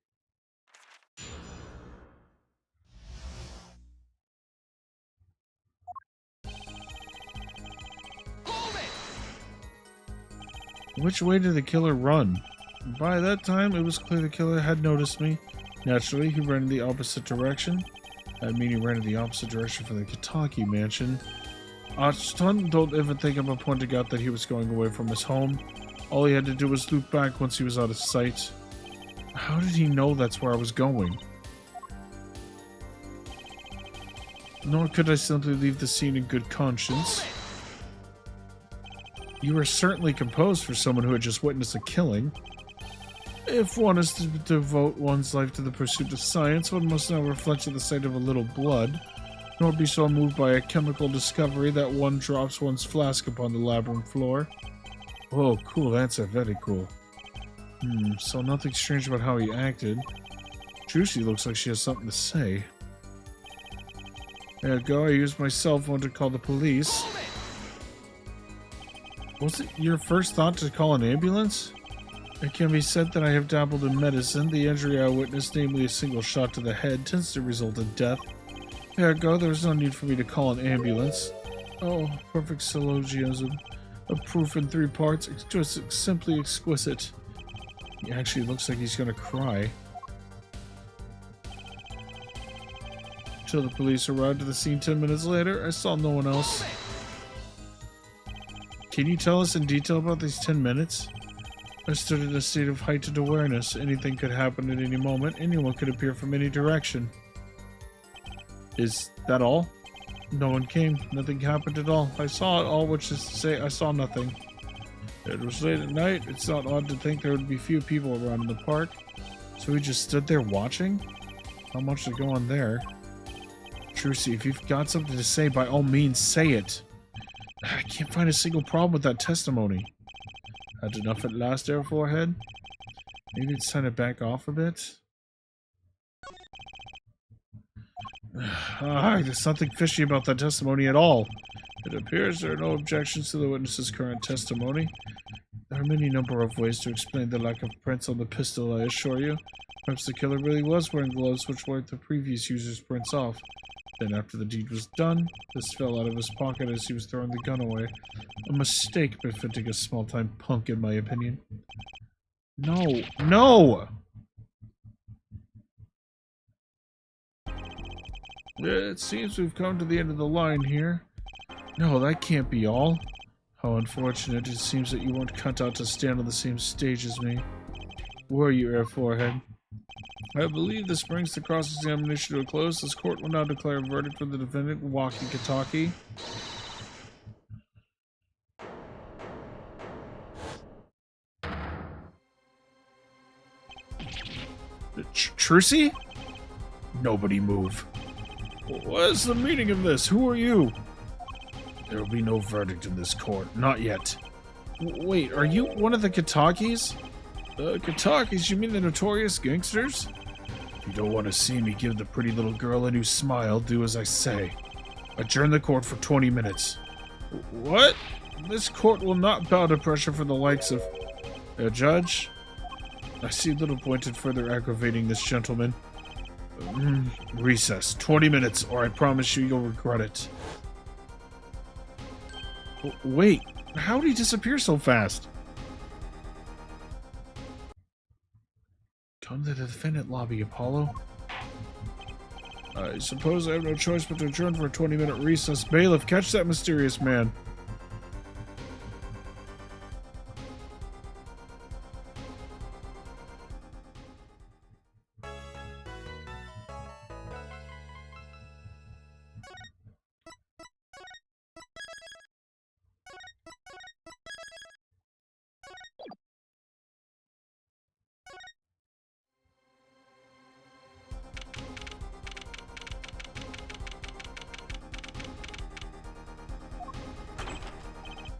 Which way did the killer run? By that time, it was clear the killer had noticed me. Naturally, he ran in the opposite direction. I mean, he ran in the opposite direction from the Kitaki mansion. Archton, don't ever think I'm pointing out that he was going away from his home. All he had to do was loop back once he was out of sight. How did he know that's where I was going? Nor could I simply leave the scene in good conscience. You were certainly composed for someone who had just witnessed a killing. If one is to devote one's life to the pursuit of science, one must not reflect at the sight of a little blood, nor be so moved by a chemical discovery that one drops one's flask upon the labyrinth floor. Oh, cool answer, very cool. So nothing strange about how he acted. Juicy looks like she has something to say. There you go, I used my cell phone to call the police. Was it your first thought to call an ambulance? It can be said that I have dabbled in medicine. The injury I witnessed, namely a single shot to the head, tends to result in death. There you go, there was no need for me to call an ambulance. Oh, perfect syllogism. A proof in 3 parts, just simply exquisite. He actually looks like he's gonna cry. Until the police arrived at the scene 10 minutes later, I saw no one else. Can you tell us in detail about these 10 minutes? I stood in a state of heightened awareness. Anything could happen at any moment. Anyone could appear from any direction. Is that all? No one came. Nothing happened at all. I saw it all, which is to say, I saw nothing. It was late at night. It's not odd to think there would be few people around in the park. So we just stood there watching? How much to go on there? Trucy, if you've got something to say, by all means, say it. I can't find a single problem with that testimony. Had enough at last, there, forehead? Maybe it's time to back off a bit? There's something fishy about that testimony at all. It appears there are no objections to the witness's current testimony. There are many number of ways to explain the lack of prints on the pistol, I assure you. Perhaps the killer really was wearing gloves which wiped the previous user's prints off. Then after the deed was done, this fell out of his pocket as he was throwing the gun away. A mistake befitting a small-time punk, in my opinion. No! No! It seems we've come to the end of the line here. No, that can't be all. How unfortunate. It seems that you weren't cut out to stand on the same stage as me. Were you, Air Forehead? I believe this brings the cross-examination to a close. This court will now declare a verdict for the defendant, Walkie-Kataki. Trucy? Nobody move. What is the meaning of this? Who are you? There will be no verdict in this court. Not yet. Wait, are you one of the Katakis? Katakis? You mean the notorious gangsters? If you don't want to see me give the pretty little girl a new smile, do as I say. Adjourn the court for 20 minutes. What? This court will not bow to pressure from the likes of... Judge? I see little point in further aggravating this gentleman. Recess. 20 minutes, or I promise you you'll regret it. Wait, how did he disappear so fast? Come to the defendant lobby, Apollo. I suppose I have no choice but to adjourn for a 20-minute recess. Bailiff, catch that mysterious man.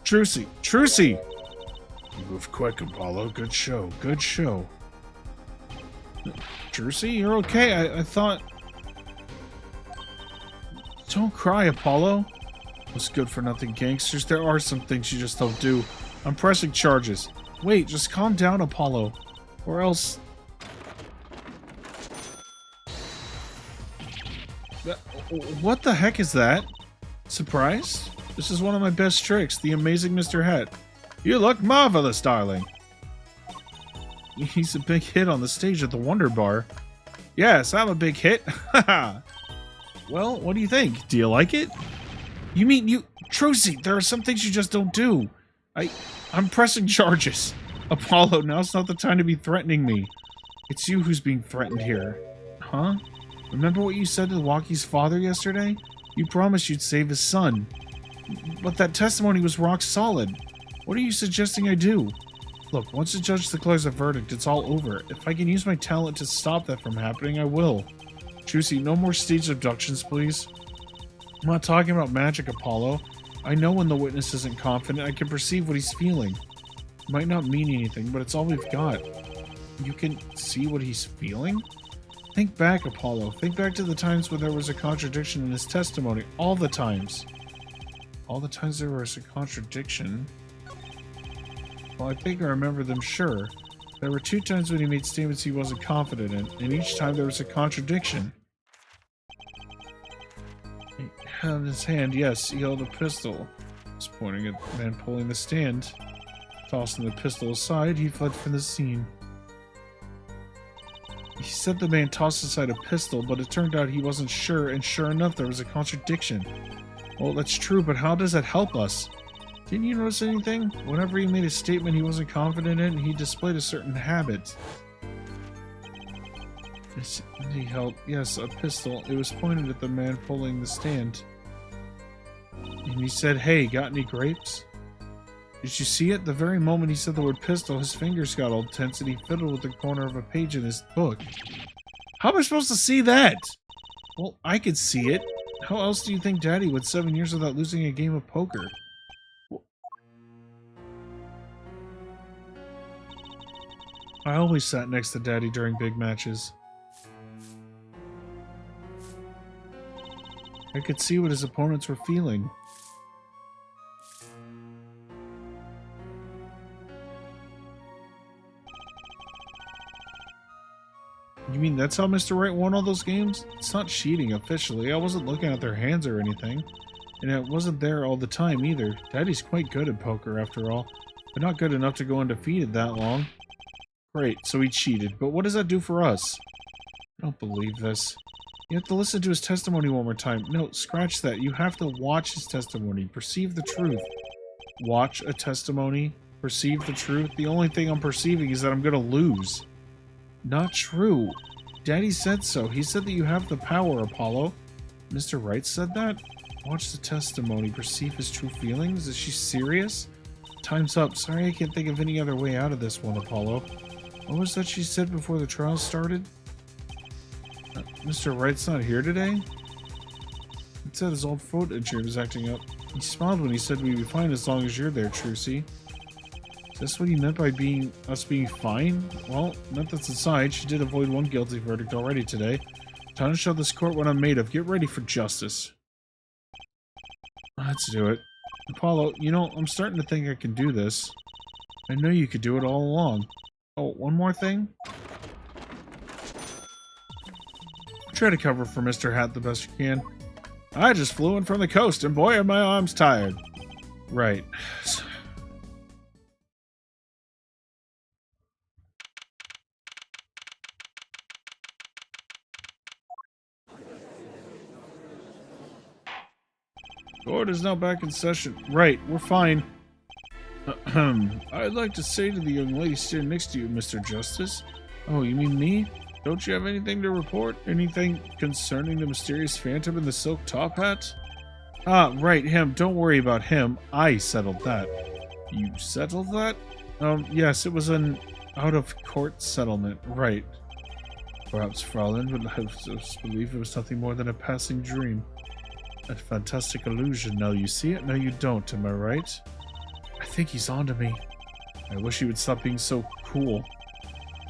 Trucy! Trucy! You move quick, Apollo. Good show. Good show. Trucy, you're okay. I thought... Don't cry, Apollo. Those good-for-nothing gangsters. There are some things you just don't do. I'm pressing charges. Wait, just calm down, Apollo. Or else... What the heck is that? Surprised? This is one of my best tricks, the amazing Mr. Het. You look marvelous, darling. He's a big hit on the stage at the Wonder Bar. Yes, I'm a big hit. Haha. Well, what do you think? Do you like it? You mean you... Trucy, there are some things you just don't do. I'm pressing charges. Apollo, now's not the time to be threatening me. It's you who's being threatened here. Huh? Remember what you said to Walkie's father yesterday? You promised you'd save his son. But that testimony was rock solid. What are you suggesting I do? Look, once the judge declares a verdict, it's all over. If I can use my talent to stop that from happening, I will. Trucy, no more staged abductions, please. I'm not talking about magic, Apollo. I know when the witness isn't confident, I can perceive what he's feeling. It might not mean anything, but it's all we've got. You can see what he's feeling? Think back, Apollo. Think back to the times when there was a contradiction in his testimony. All the times. All the times there was a contradiction? Well, I think I remember them, sure. There were 2 times when he made statements he wasn't confident in, and each time there was a contradiction. He held his hand, yes, he held a pistol. He was pointing at the man pulling the stand. Tossing the pistol aside, he fled from the scene. He said the man tossed aside a pistol, but it turned out he wasn't sure, and sure enough, there was a contradiction. Well, that's true, but how does that help us? Didn't you notice anything? Whenever he made a statement he wasn't confident in, he displayed a certain habit. He held, yes, a pistol. It was pointed at the man pulling the stand. And he said, hey, got any grapes? Did you see it? The very moment he said the word pistol, his fingers got all tense and he fiddled with the corner of a page in his book. How am I supposed to see that? Well, I could see it. How else do you think Daddy went 7 years without losing a game of poker? I always sat next to Daddy during big matches. I could see what his opponents were feeling. You mean that's how Mr. Wright won all those games? It's not cheating officially. I wasn't looking at their hands or anything. And it wasn't there all the time either. Daddy's quite good at poker after all, but not good enough to go undefeated that long. Great, so he cheated, but what does that do for us? I don't believe this. You have to listen to his testimony one more time. No, scratch that. You have to watch his testimony. Perceive the truth. Watch a testimony. Perceive the truth. The only thing I'm perceiving is that I'm gonna lose. Not true. Daddy said so. He said that you have the power, Apollo. Mr. Wright said that? Watch the testimony. Perceive his true feelings. Is she serious? Time's up. Sorry I can't think of any other way out of this one, Apollo. What was that she said before the trial started? Mr. Wright's not here today? It said his old foot injury was acting up. He smiled when he said we'd be fine as long as you're there, Trucy. Is this what he meant by us being fine? Well, not that's aside, she did avoid one guilty verdict already today. Time to show this court what I'm made of. Get ready for justice. Let's do it. Apollo, you know, I'm starting to think I can do this. I know you could do it all along. Oh, one more thing? Try to cover for Mr. Hat the best you can. I just flew in from the coast, and boy are my arms tired. Right. Court is now back in session. Right, we're fine. I'd like to say to the young lady sitting next to you, Mr. Justice. Oh, you mean me? Don't you have anything to report? Anything concerning the mysterious phantom in the silk top hat? Ah, right, him. Don't worry about him. I settled that. You settled that? Yes, it was an out-of-court settlement. Right. Perhaps Fraulein would have us believe it was nothing more than a passing dream. A fantastic illusion. Now you see it, now you don't, am I right? I think he's onto me. I wish he would stop being so cool.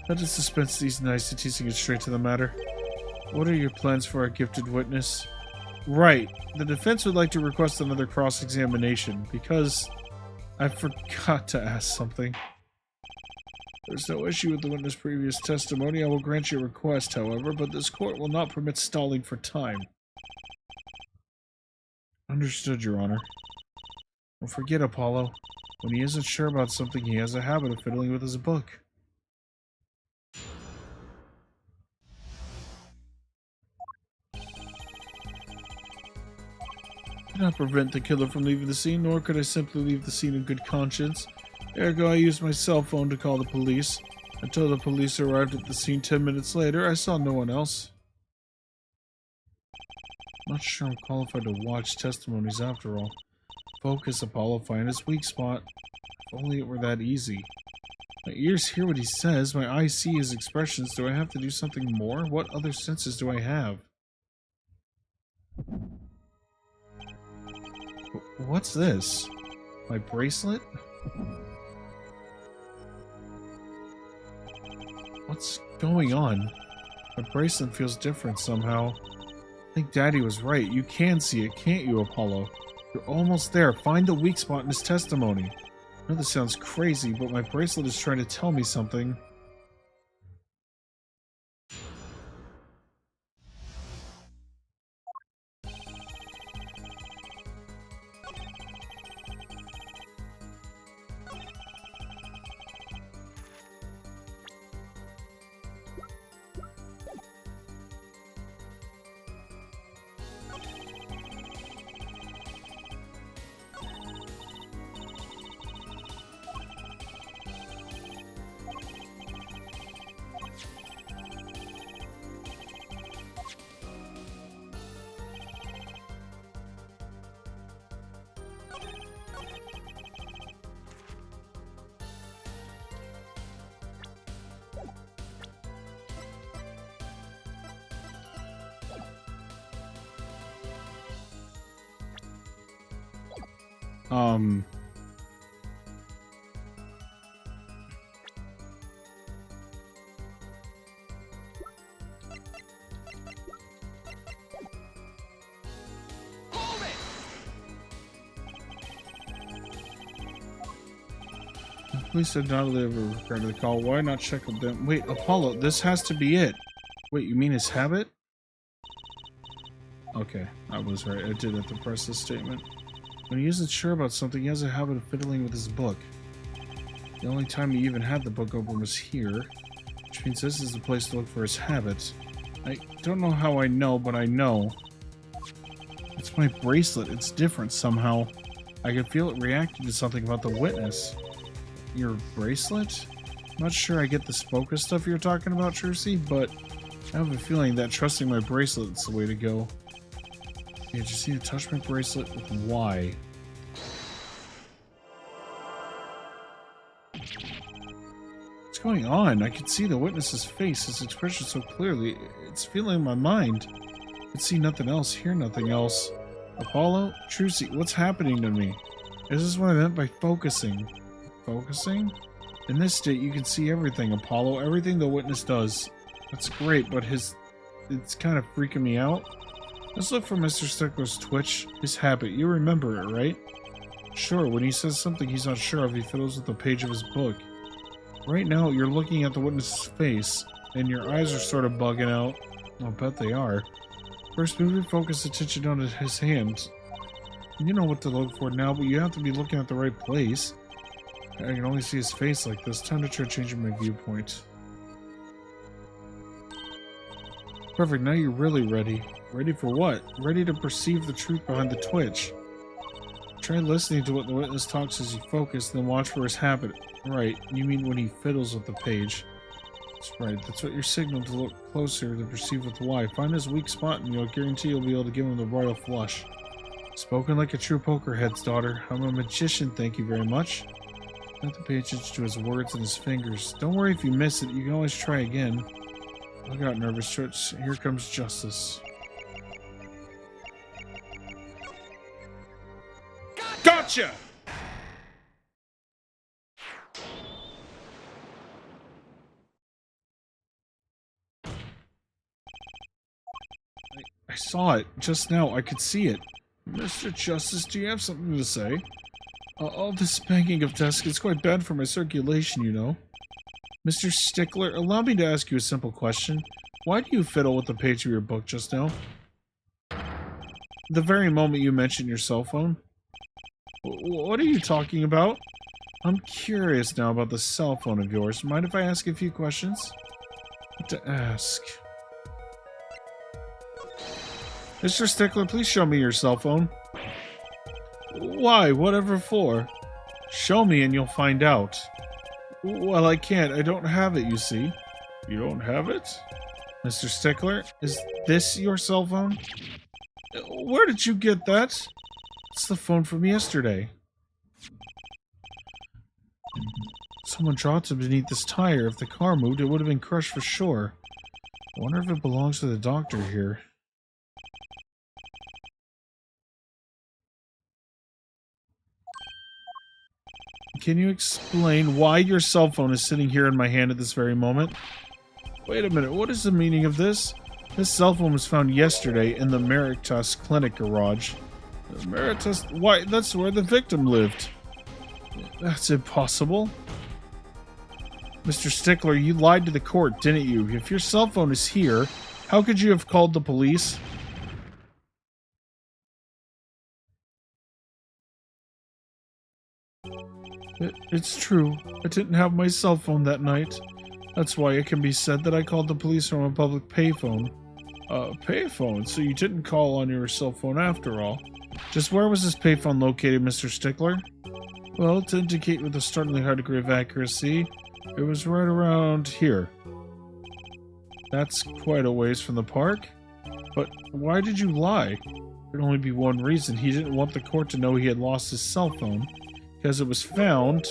Let us dispense these niceties and get straight to the matter. What are your plans for our gifted witness? Right. The defense would like to request another cross-examination, because I forgot to ask something. There's no issue with the witness' previous testimony. I will grant your request, however, but this court will not permit stalling for time. Understood, Your Honor. Don't forget, Apollo. When he isn't sure about something, he has a habit of fiddling with his book. cannot prevent the killer from leaving the scene, nor could I simply leave the scene in good conscience. Ergo, I used my cell phone to call the police. Until the police arrived at the scene 10 minutes later, I saw no one else. Not sure I'm qualified to watch testimonies after all. Focus, Apollo, find his weak spot. If only it were that easy. My ears hear what he says, my eyes see his expressions. Do I have to do something more? What other senses do I have? What's this? My bracelet? What's going on? My bracelet feels different somehow. I think Daddy was right. You can see it, can't you, Apollo? You're almost there. Find the weak spot in his testimony. I know this sounds crazy, but my bracelet is trying to tell me something. Police said not only ever regarded the call. Why not check with them? Wait, Apollo, this has to be it. Wait, you mean his habit? Okay, I was right. I did have to press this statement. When he isn't sure about something, he has a habit of fiddling with his book. The only time he even had the book open was here, which means this is the place to look for his habits. I don't know how I know, but I know. It's my bracelet. It's different somehow. I can feel it reacting to something about the witness. Your bracelet? I'm not sure I get this focus stuff you're talking about, Trucy, but I have a feeling that trusting my bracelet is the way to go. Yeah, just need to touch my bracelet with Y. What's going on? I can see the witness's face, his expression so clearly. It's filling my mind. I can see nothing else, hear nothing else. Apollo? Trucy, what's happening to me? This is what I meant by focusing. Focusing? In this state, you can see everything, Apollo. Everything the witness does. That's great, but it's kind of freaking me out. Let's look for Mr. Stickler's twitch, his habit. You remember it, right? Sure, when he says something he's not sure of, he fiddles with the page of his book. Right now, you're looking at the witness's face, and your eyes are sort of bugging out. I'll bet they are. First, move your focus attention onto his hand. You know what to look for now, but you have to be looking at the right place. I can only see his face like this. Time to try changing my viewpoint. Perfect, now you're really ready. Ready for what? Ready to perceive the truth behind the twitch. Try listening to what the witness talks as you focus, then watch for his habit. Right, you mean when he fiddles with the page. That's right, that's what you're signaling to look closer to perceive with Y. Find his weak spot and you'll guarantee you'll be able to give him the royal flush. Spoken like a true poker head's daughter. I'm a magician, thank you very much. You have to pay attention to his words and his fingers. Don't worry if you miss it, you can always try again. Look out, nervous twitch. Here comes justice. Gotcha! I saw it just now. I could see it. Mr. Justice, do you have something to say? All this banging of desks is quite bad for my circulation, you know. Mr. Stickler, allow me to ask you a simple question. Why do you fiddle with the page of your book just now? The very moment you mentioned your cell phone? What are you talking about? I'm curious now about the cell phone of yours. Mind if I ask a few questions? What to ask? Mr. Stickler, please show me your cell phone. Why? Whatever for? Show me and you'll find out. Well, I can't. I don't have it, you see. You don't have it? Mr. Stickler, is this your cell phone? Where did you get that? It's the phone from yesterday. Someone dropped it beneath this tire. If the car moved, it would have been crushed for sure. I wonder if it belongs to the doctor here. Can you explain why your cell phone is sitting here in my hand at this very moment? Wait a minute, what is the meaning of this? This cell phone was found yesterday in the Meritas Clinic garage. Meritas? Why, that's where the victim lived. That's impossible. Mr. Stickler, you lied to the court, didn't you? If your cell phone is here, how could you have called the police? It's true. I didn't have my cell phone that night. That's why it can be said that I called the police from a public payphone. Payphone? So you didn't call on your cell phone after all. Just where was this payphone located, Mr. Stickler? Well, to indicate with a startlingly high degree of accuracy, it was right around here. That's quite a ways from the park. But why did you lie? There'd only be one reason. He didn't want the court to know he had lost his cell phone, because it was found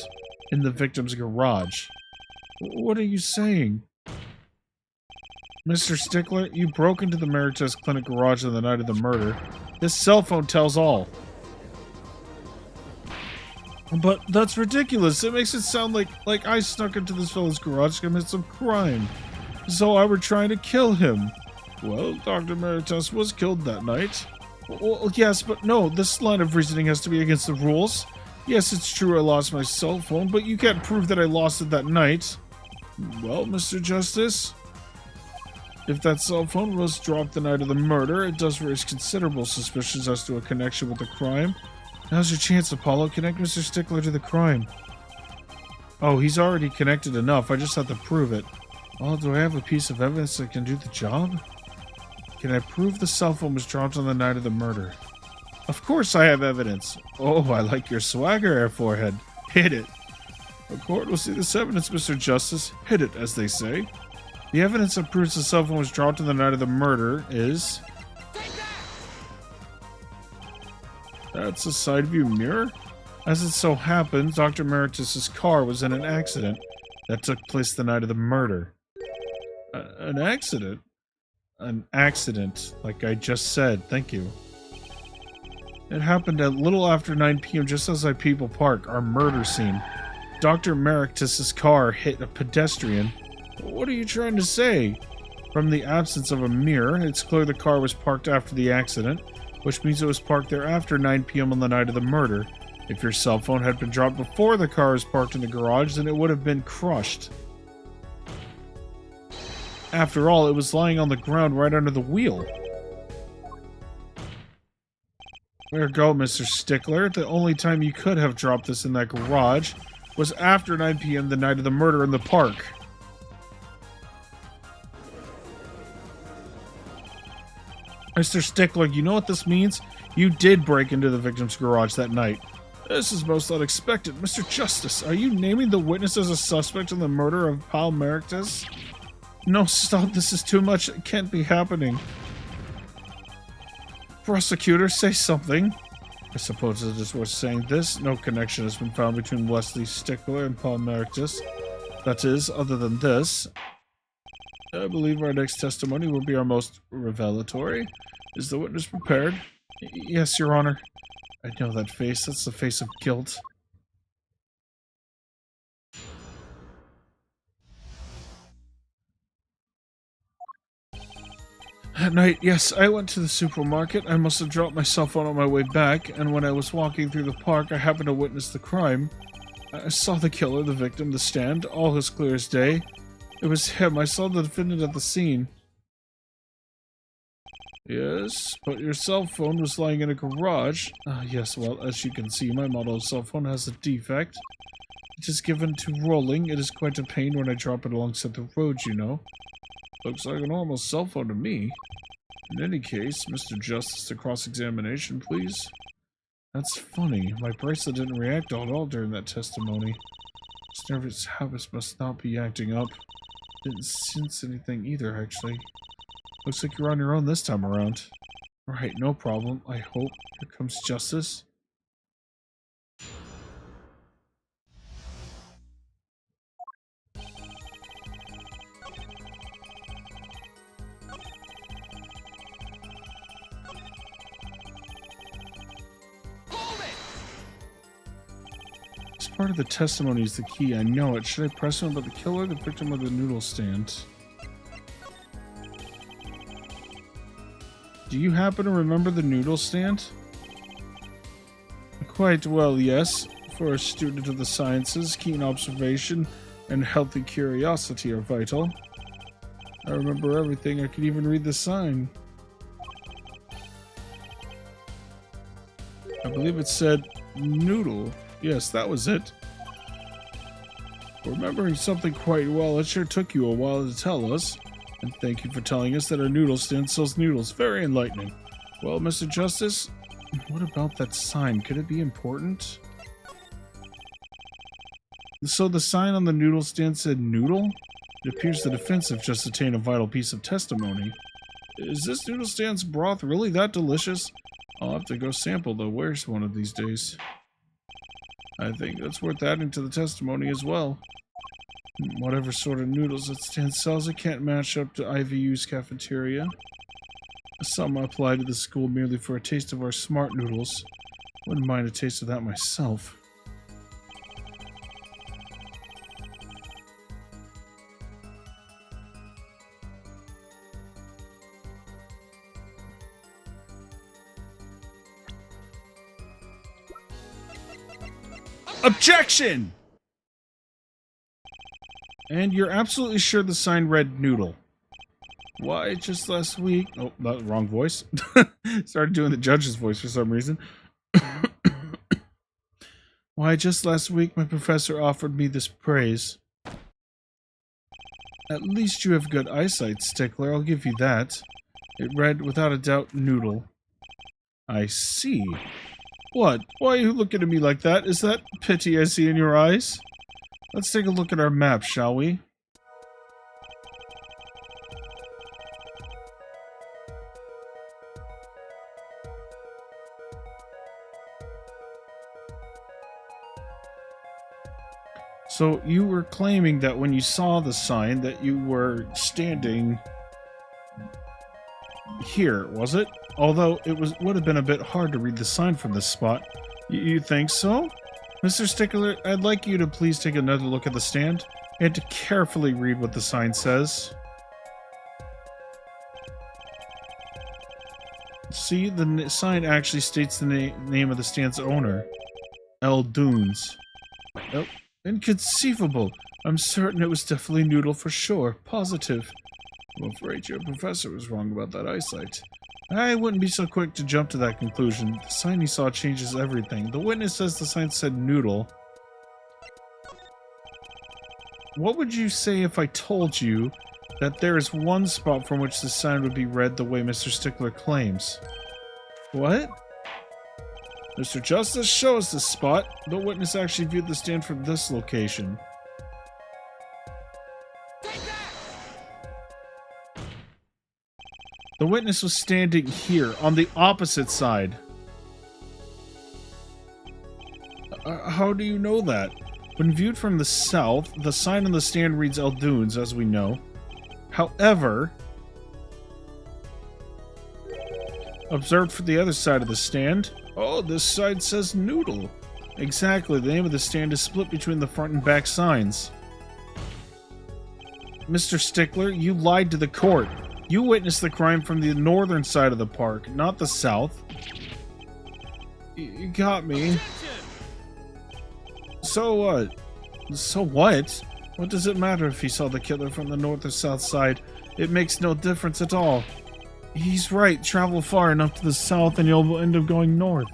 in the victim's garage. What are you saying? Mr. Stickler, you broke into the Meritas Clinic garage on the night of the murder. This cell phone tells all. But that's ridiculous. It makes it sound like I snuck into this fellow's garage to commit some crime. So I were trying to kill him. Well, Dr. Meritas was killed that night. Well, yes, but no, this line of reasoning has to be against the rules. Yes, it's true I lost my cell phone, but you can't prove that I lost it that night. Well, Mr. Justice, if that cell phone was dropped the night of the murder, it does raise considerable suspicions as to a connection with the crime. Now's your chance, Apollo. Connect Mr. Stickler to the crime. Oh, he's already connected enough. I just have to prove it. Oh, do I have a piece of evidence that can do the job? Can I prove the cell phone was dropped on the night of the murder? Of course I have evidence. Oh, I like your swagger, Air Forehead. Hit it. The court will see this evidence, Mr. Justice. Hit it, as they say. The evidence that proves the cell phone was dropped on the night of the murder is... That's a side view mirror? As it so happened, Dr. Meritus' car was in an accident that took place the night of the murder. An accident? An accident, like I just said. Thank you. It happened at little after 9 p.m. just as I People Park, our murder scene. Dr. Meritus' car hit a pedestrian. What are you trying to say? From the absence of a mirror, it's clear the car was parked after the accident, which means it was parked there after 9 p.m. on the night of the murder. If your cell phone had been dropped before the car was parked in the garage, then it would have been crushed. After all, it was lying on the ground right under the wheel. There you go, Mr. Stickler. The only time you could have dropped this in that garage was after 9 p.m. the night of the murder in the park. Mr. Stickler, you know what this means? You did break into the victim's garage that night. This is most unexpected. Mr. Justice, are you naming the witness as a suspect in the murder of Paul Meritus? No, stop. This is too much. It can't be happening. Prosecutor, say something. I suppose it is worth saying this. No connection has been found between Wesley Stickler and Paul Meritus. That is, other than this. I believe our next testimony will be our most revelatory. Is the witness prepared? Yes, Your Honor. I know that face. That's the face of guilt. At night, yes, I went to the supermarket. I must have dropped my cell phone on my way back, and when I was walking through the park, I happened to witness the crime. I saw the killer, the victim, the stand, all as clear as day. It was him. I saw the defendant at the scene. Yes, but your cell phone was lying in a garage. Yes, well, as you can see, my model cell phone has a defect. It is given to rolling. It is quite a pain when I drop it alongside the road, you know. Looks like a normal cell phone to me. In any case, Mr. Justice, to cross-examination, please. That's funny. My bracelet didn't react at all during that testimony. This nervous habits must not be acting up. Didn't sense anything either, actually. Looks like you're on your own this time around. Right, no problem, I hope. Here comes justice. This part of the testimony is the key, I know it. Should I press him about the killer, the victim, or the noodle stand? Do you happen to remember the noodle stand? Quite well, yes. For a student of the sciences, keen observation and healthy curiosity are vital. I remember everything. I could even read the sign. I believe it said noodle. Yes, that was it. Remembering something quite well, it sure took you a while to tell us. And thank you for telling us that our noodle stand sells noodles. Very enlightening. Well, Mr. Justice, what about that sign? Could it be important? So the sign on the noodle stand said noodle? It appears the defense have just attained a vital piece of testimony. Is this noodle stand's broth really that delicious? I'll have to go sample though. Where's one of these days? I think that's worth adding to the testimony as well. Whatever sort of noodles that stand sells, it can't match up to IVU's cafeteria. Some apply to the school merely for a taste of our smart noodles. Wouldn't mind a taste of that myself. Objection! And you're absolutely sure the sign read noodle? Why, just last week... Oh, that wrong voice. Started doing the judge's voice for some reason. Why, just last week my professor offered me this praise. At least you have good eyesight, Stickler. I'll give you that. It read, without a doubt, noodle. I see. What? Why are you looking at me like that? Is that pity I see in your eyes? Let's take a look at our map, shall we? So you were claiming that when you saw the sign that you were standing here, was it? Although it would have been a bit hard to read the sign from this spot. You think so? Mr. Stickler, I'd like you to please take another look at the stand and to carefully read what the sign says. See, the sign actually states the name of the stand's owner. Eldoons. Oh, inconceivable. I'm certain it was definitely Noodle for sure. Positive. I'm afraid your professor was wrong about that eyesight. I wouldn't be so quick to jump to that conclusion. The sign he saw changes everything. The witness says the sign said noodle. What would you say if I told you that there is one spot from which the sign would be read the way Mr. Stickler claims? What? Mr. Justice, show us this spot. The witness actually viewed the stand from this location. The witness was standing here, on the opposite side. How do you know that? When viewed from the south, the sign on the stand reads Eldoons, as we know. However, observed from the other side of the stand, oh, this side says Noodle. Exactly, the name of the stand is split between the front and back signs. Mr. Stickler, you lied to the court. You witnessed the crime from the northern side of the park, not the south. You got me. So what? So what? What does it matter if he saw the killer from the north or south side? It makes no difference at all. He's right. Travel far enough to the south and you'll end up going north.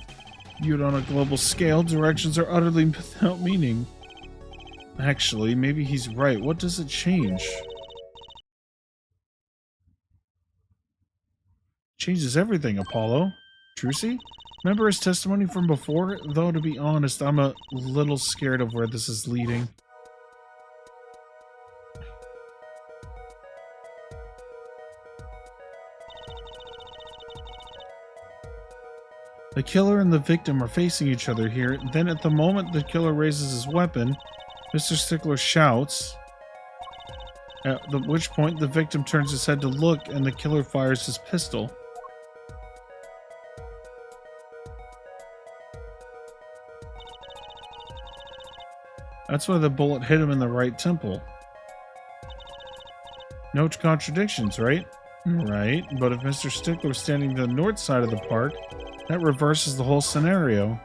Viewed on a global scale, directions are utterly without meaning. Actually, maybe he's right. What does it change? Changes everything, Apollo. Trucy? Remember his testimony from before? Though, to be honest, I'm a little scared of where this is leading. The killer and the victim are facing each other here. Then at the moment the killer raises his weapon, Mr. Stickler shouts, at which point the victim turns his head to look and the killer fires his pistol. That's why the bullet hit him in the right temple. No contradictions, right? Right, but if Mr. Stickler was standing to the north side of the park, that reverses the whole scenario.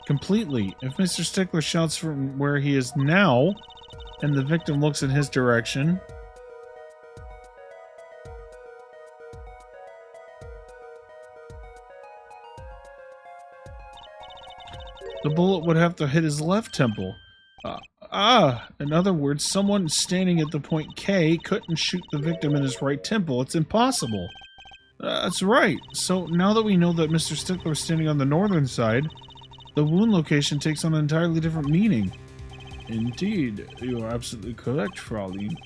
Completely. If Mr. Stickler shouts from where he is now, and the victim looks in his direction, the bullet would have to hit his left temple. In other words, someone standing at the point K couldn't shoot the victim in his right temple. It's impossible. That's right. So now that we know that Mr. Stickler is standing on the northern side, the wound location takes on an entirely different meaning. Indeed, you are absolutely correct, Fraulein.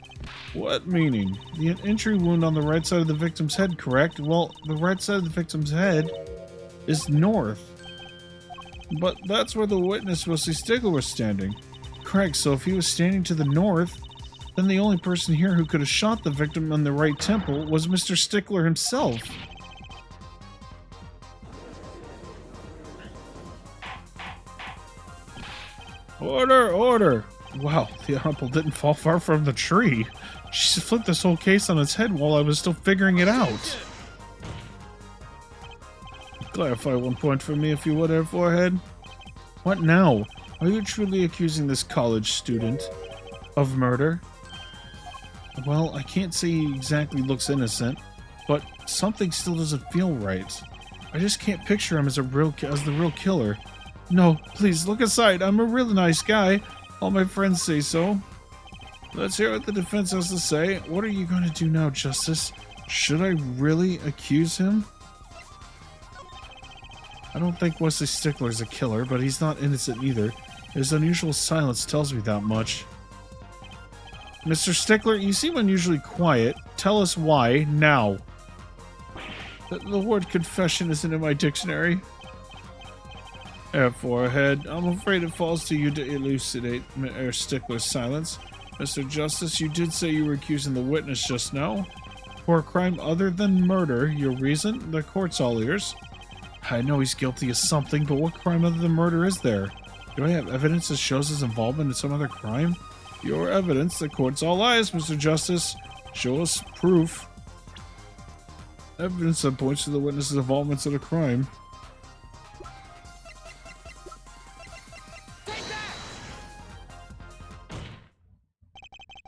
What meaning? The entry wound on the right side of the victim's head, correct? Well, the right side of the victim's head is north. But that's where the witness, Wesley Stickler, was standing. Correct, so if he was standing to the north, then the only person here who could have shot the victim on the right temple was Mr. Stickler himself. Order! Order! Wow, the apple didn't fall far from the tree. She flipped this whole case on its head while I was still figuring it out. Clarify one point for me, if you would, Forehead. What now? Are you truly accusing this college student of murder? Well, I can't say he exactly looks innocent, but something still doesn't feel right. I just can't picture him as the real killer. No, please, look aside. I'm a really nice guy. All my friends say so. Let's hear what the defense has to say. What are you going to do now, Justice? Should I really accuse him? I don't think Wesley Stickler's a killer, but he's not innocent either. His unusual silence tells me that much. Mr. Stickler, you seem unusually quiet. Tell us why, now. The word confession isn't in my dictionary. Forehead, I'm afraid it falls to you to elucidate Stickler's silence. Mr. Justice, you did say you were accusing the witness just now. For a crime other than murder, your reason? The court's all ears. I know he's guilty of something, but what crime other than murder is there? Do I have evidence that shows his involvement in some other crime? Your evidence, the court's all eyes, Mr. Justice. Show us proof. Evidence that points to the witness's involvement in a crime.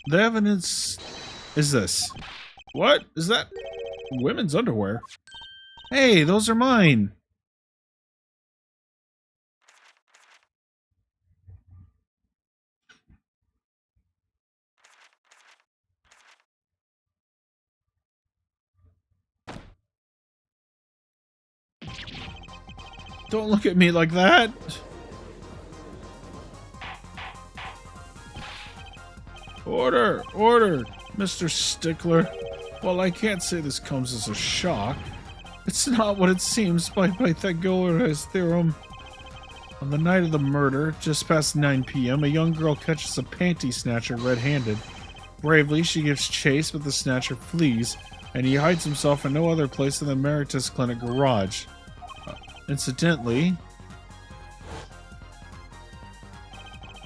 The evidence is this. What? Is that women's underwear? Hey, those are mine! Don't look at me like that! Order! Order! Mr. Stickler. Well, I can't say this comes as a shock. It's not what it seems by Pythagoras' theorem. On the night of the murder, just past 9 p.m., a young girl catches a panty snatcher red-handed. Bravely, she gives chase, but the snatcher flees, and he hides himself in no other place than the Meritus Clinic garage. Incidentally,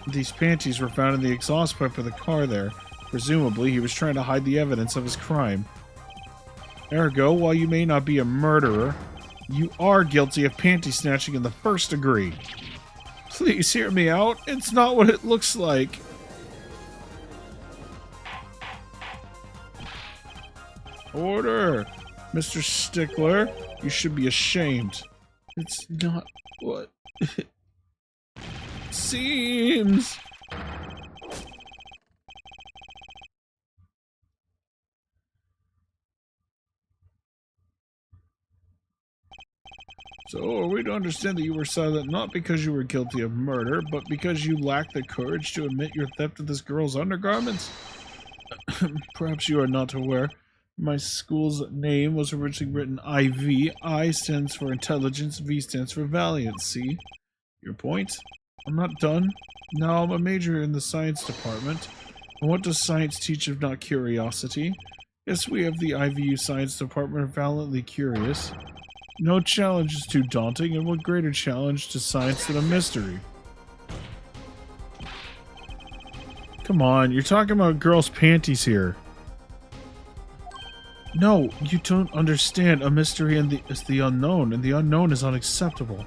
these panties were found in the exhaust pipe of the car there. Presumably, he was trying to hide the evidence of his crime. Ergo, while you may not be a murderer, you are guilty of panty snatching in the first degree. Please hear me out. It's not what it looks like. Order! Mr. Stickler, you should be ashamed. It's not what it seems. So, are we to understand that you were silent not because you were guilty of murder, but because you lacked the courage to admit your theft of this girl's undergarments? Perhaps you are not aware. My school's name was originally written IV. I stands for intelligence, V stands for valiant. See? Your point? I'm not done. Now I'm a major in the science department. And what does science teach if not curiosity? Yes, we have the IVU science department valiantly curious. No challenge is too daunting, and what greater challenge to science than a mystery? Come on, you're talking about girls' panties here. No, you don't understand. A mystery is the unknown, and the unknown is unacceptable.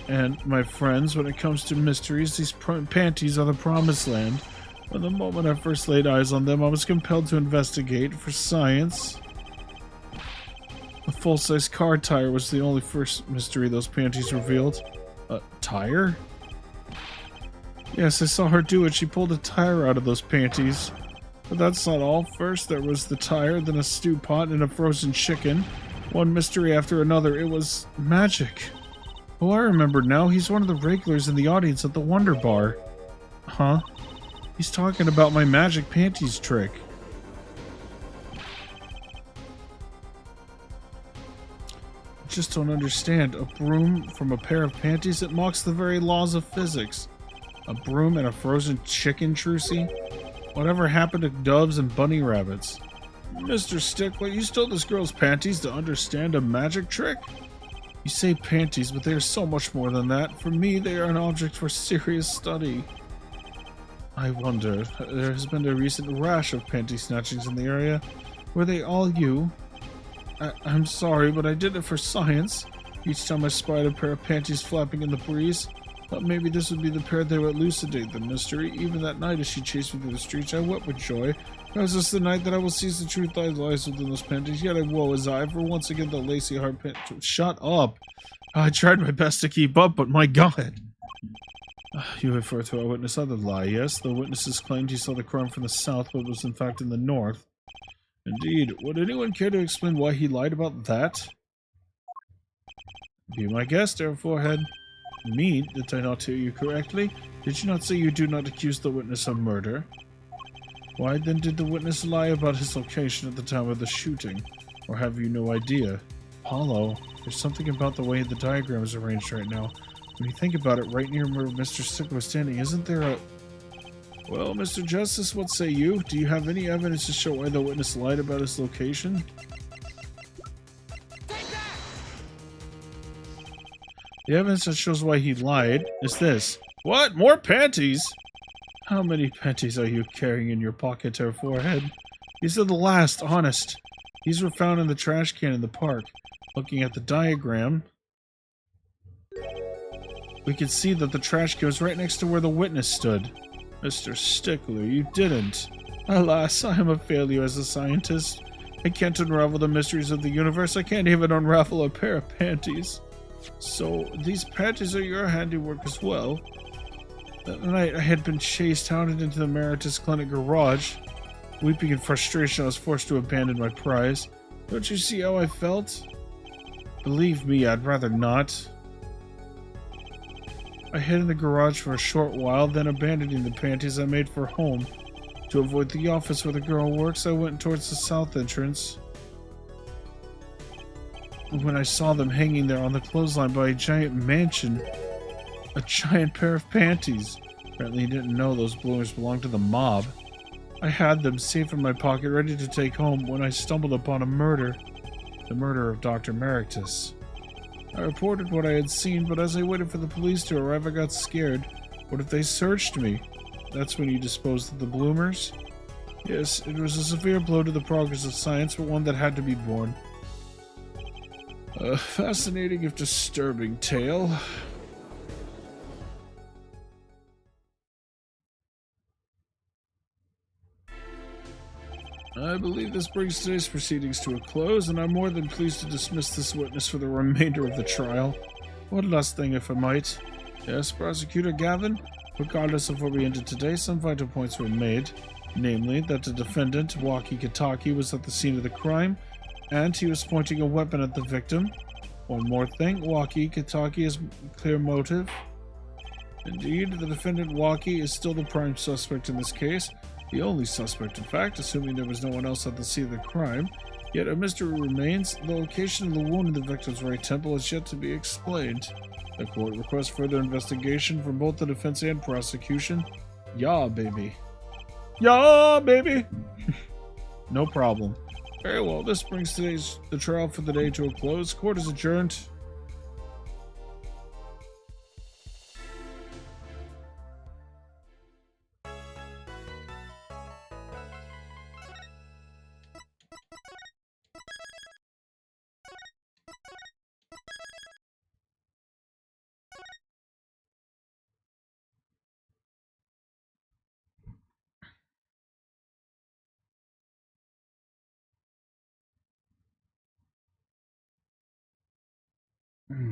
And, my friends, when it comes to mysteries, these panties are the promised land. From the moment I first laid eyes on them, I was compelled to investigate for science. A full-size car tire was the only first mystery those panties revealed. A tire? Yes, I saw her do it. She pulled a tire out of those panties. But that's not all. First there was the tire, then a stew pot, and a frozen chicken. One mystery after another. It was magic. Oh, I remember now. He's one of the regulars in the audience at the Wonder Bar. Huh? He's talking about my magic panties trick. I just don't understand. A broom from a pair of panties? It mocks the very laws of physics. A broom and a frozen chicken, Trucy? Whatever happened to doves and bunny rabbits? Mr. Stickler, you stole this girl's panties to understand a magic trick? You say panties, but they are so much more than that. For me, they are an object for serious study. I wonder, there has been a recent rash of panty snatchings in the area. Were they all you? I'm sorry, but I did it for science. Each time I spied a pair of panties flapping in the breeze, thought maybe this would be the pair that would elucidate the mystery. Even that night as she chased me through the streets, I wept with joy. Was this the night that I will seize the truth that lies within those panties? Yet I woe as I, for once again the lacy heart panties. Shut up! I tried my best to keep up, but my God! You refer to our witness other lie, yes? The witnesses claimed he saw the crime from the south, but was in fact in the north. Indeed. Would anyone care to explain why he lied about that? Be my guest, Air Forehead. Me? Did I not hear you correctly? Did you not say you do not accuse the witness of murder? Why then did the witness lie about his location at the time of the shooting? Or have you no idea? Apollo, there's something about the way the diagram is arranged right now. When you think about it, right near where Mr. Stickler was standing, isn't there a... Well, Mr. Justice, what say you? Do you have any evidence to show why the witness lied about his location? The evidence that shows why he lied is this. What? More panties? How many panties are you carrying in your pocket, Air Forehead? These are the last, honest. These were found in the trash can in the park. Looking at the diagram, we can see that the trash can was right next to where the witness stood. Mr. Stickler, you didn't. Alas, I am a failure as a scientist. I can't unravel the mysteries of the universe. I can't even unravel a pair of panties. So, these panties are your handiwork as well. That night, I had been chased, hounded into the Meritus Clinic garage. Weeping in frustration, I was forced to abandon my prize. Don't you see how I felt? Believe me, I'd rather not. I hid in the garage for a short while, then abandoning the panties, I made for home. To avoid the office where the girl works, I went towards the south entrance. When I saw them hanging there on the clothesline by a giant mansion, a giant pair of panties. Apparently he didn't know those bloomers belonged to the mob. I had them safe in my pocket, ready to take home, when I stumbled upon a murder. The murder of Dr. Meritus. I reported what I had seen, but as I waited for the police to arrive, I got scared. What if they searched me? That's when you disposed of the bloomers? Yes, it was a severe blow to the progress of science, but one that had to be borne. A fascinating if disturbing tale. I believe this brings today's proceedings to a close, and I'm more than pleased to dismiss this witness for the remainder of the trial. One last thing, if I might. Yes, Prosecutor Gavin? Regardless of where we ended today, some vital points were made. Namely, that the defendant, Waki Kitaki, was at the scene of the crime, and he was pointing a weapon at the victim. One more thing, Waki Kitaki has clear motive. Indeed, the defendant Waki is still the prime suspect in this case, the only suspect in fact, assuming there was no one else at the scene of the crime. Yet a mystery remains. The location of the wound in the victim's right temple is yet to be explained. The court requests further investigation from both the defense and prosecution. Yeah, baby. Yeah, baby! No problem. Very well, this brings the trial for the day to a close. Court is adjourned.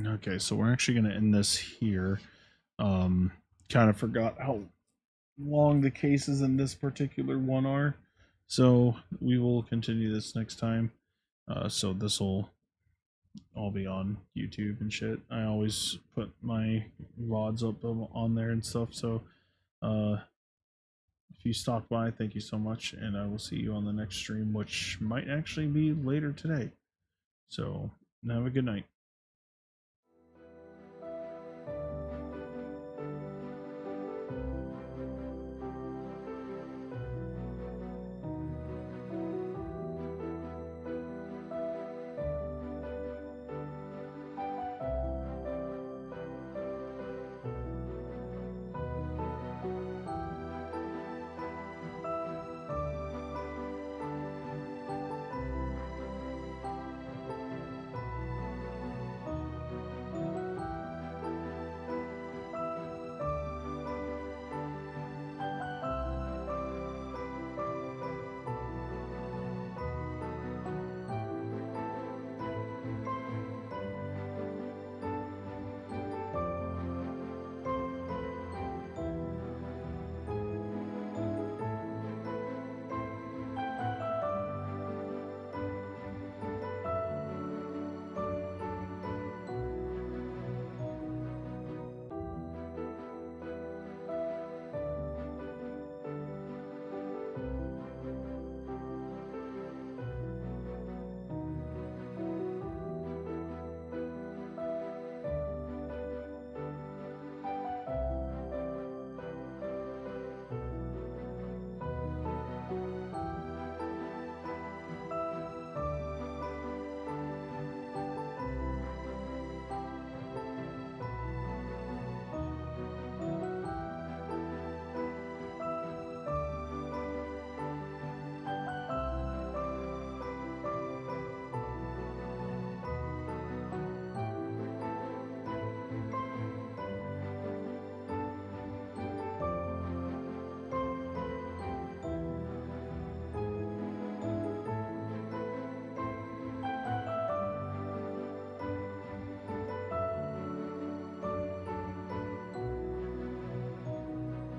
Okay, so we're actually going to end this here. Kind of forgot how long the cases in this particular one are, so we will continue this next time. So this will all be on YouTube and shit. I always put my VODs up on there and stuff. So if you stopped by, thank you so much, and I will see you on the next stream, which might actually be later today. So have a good night.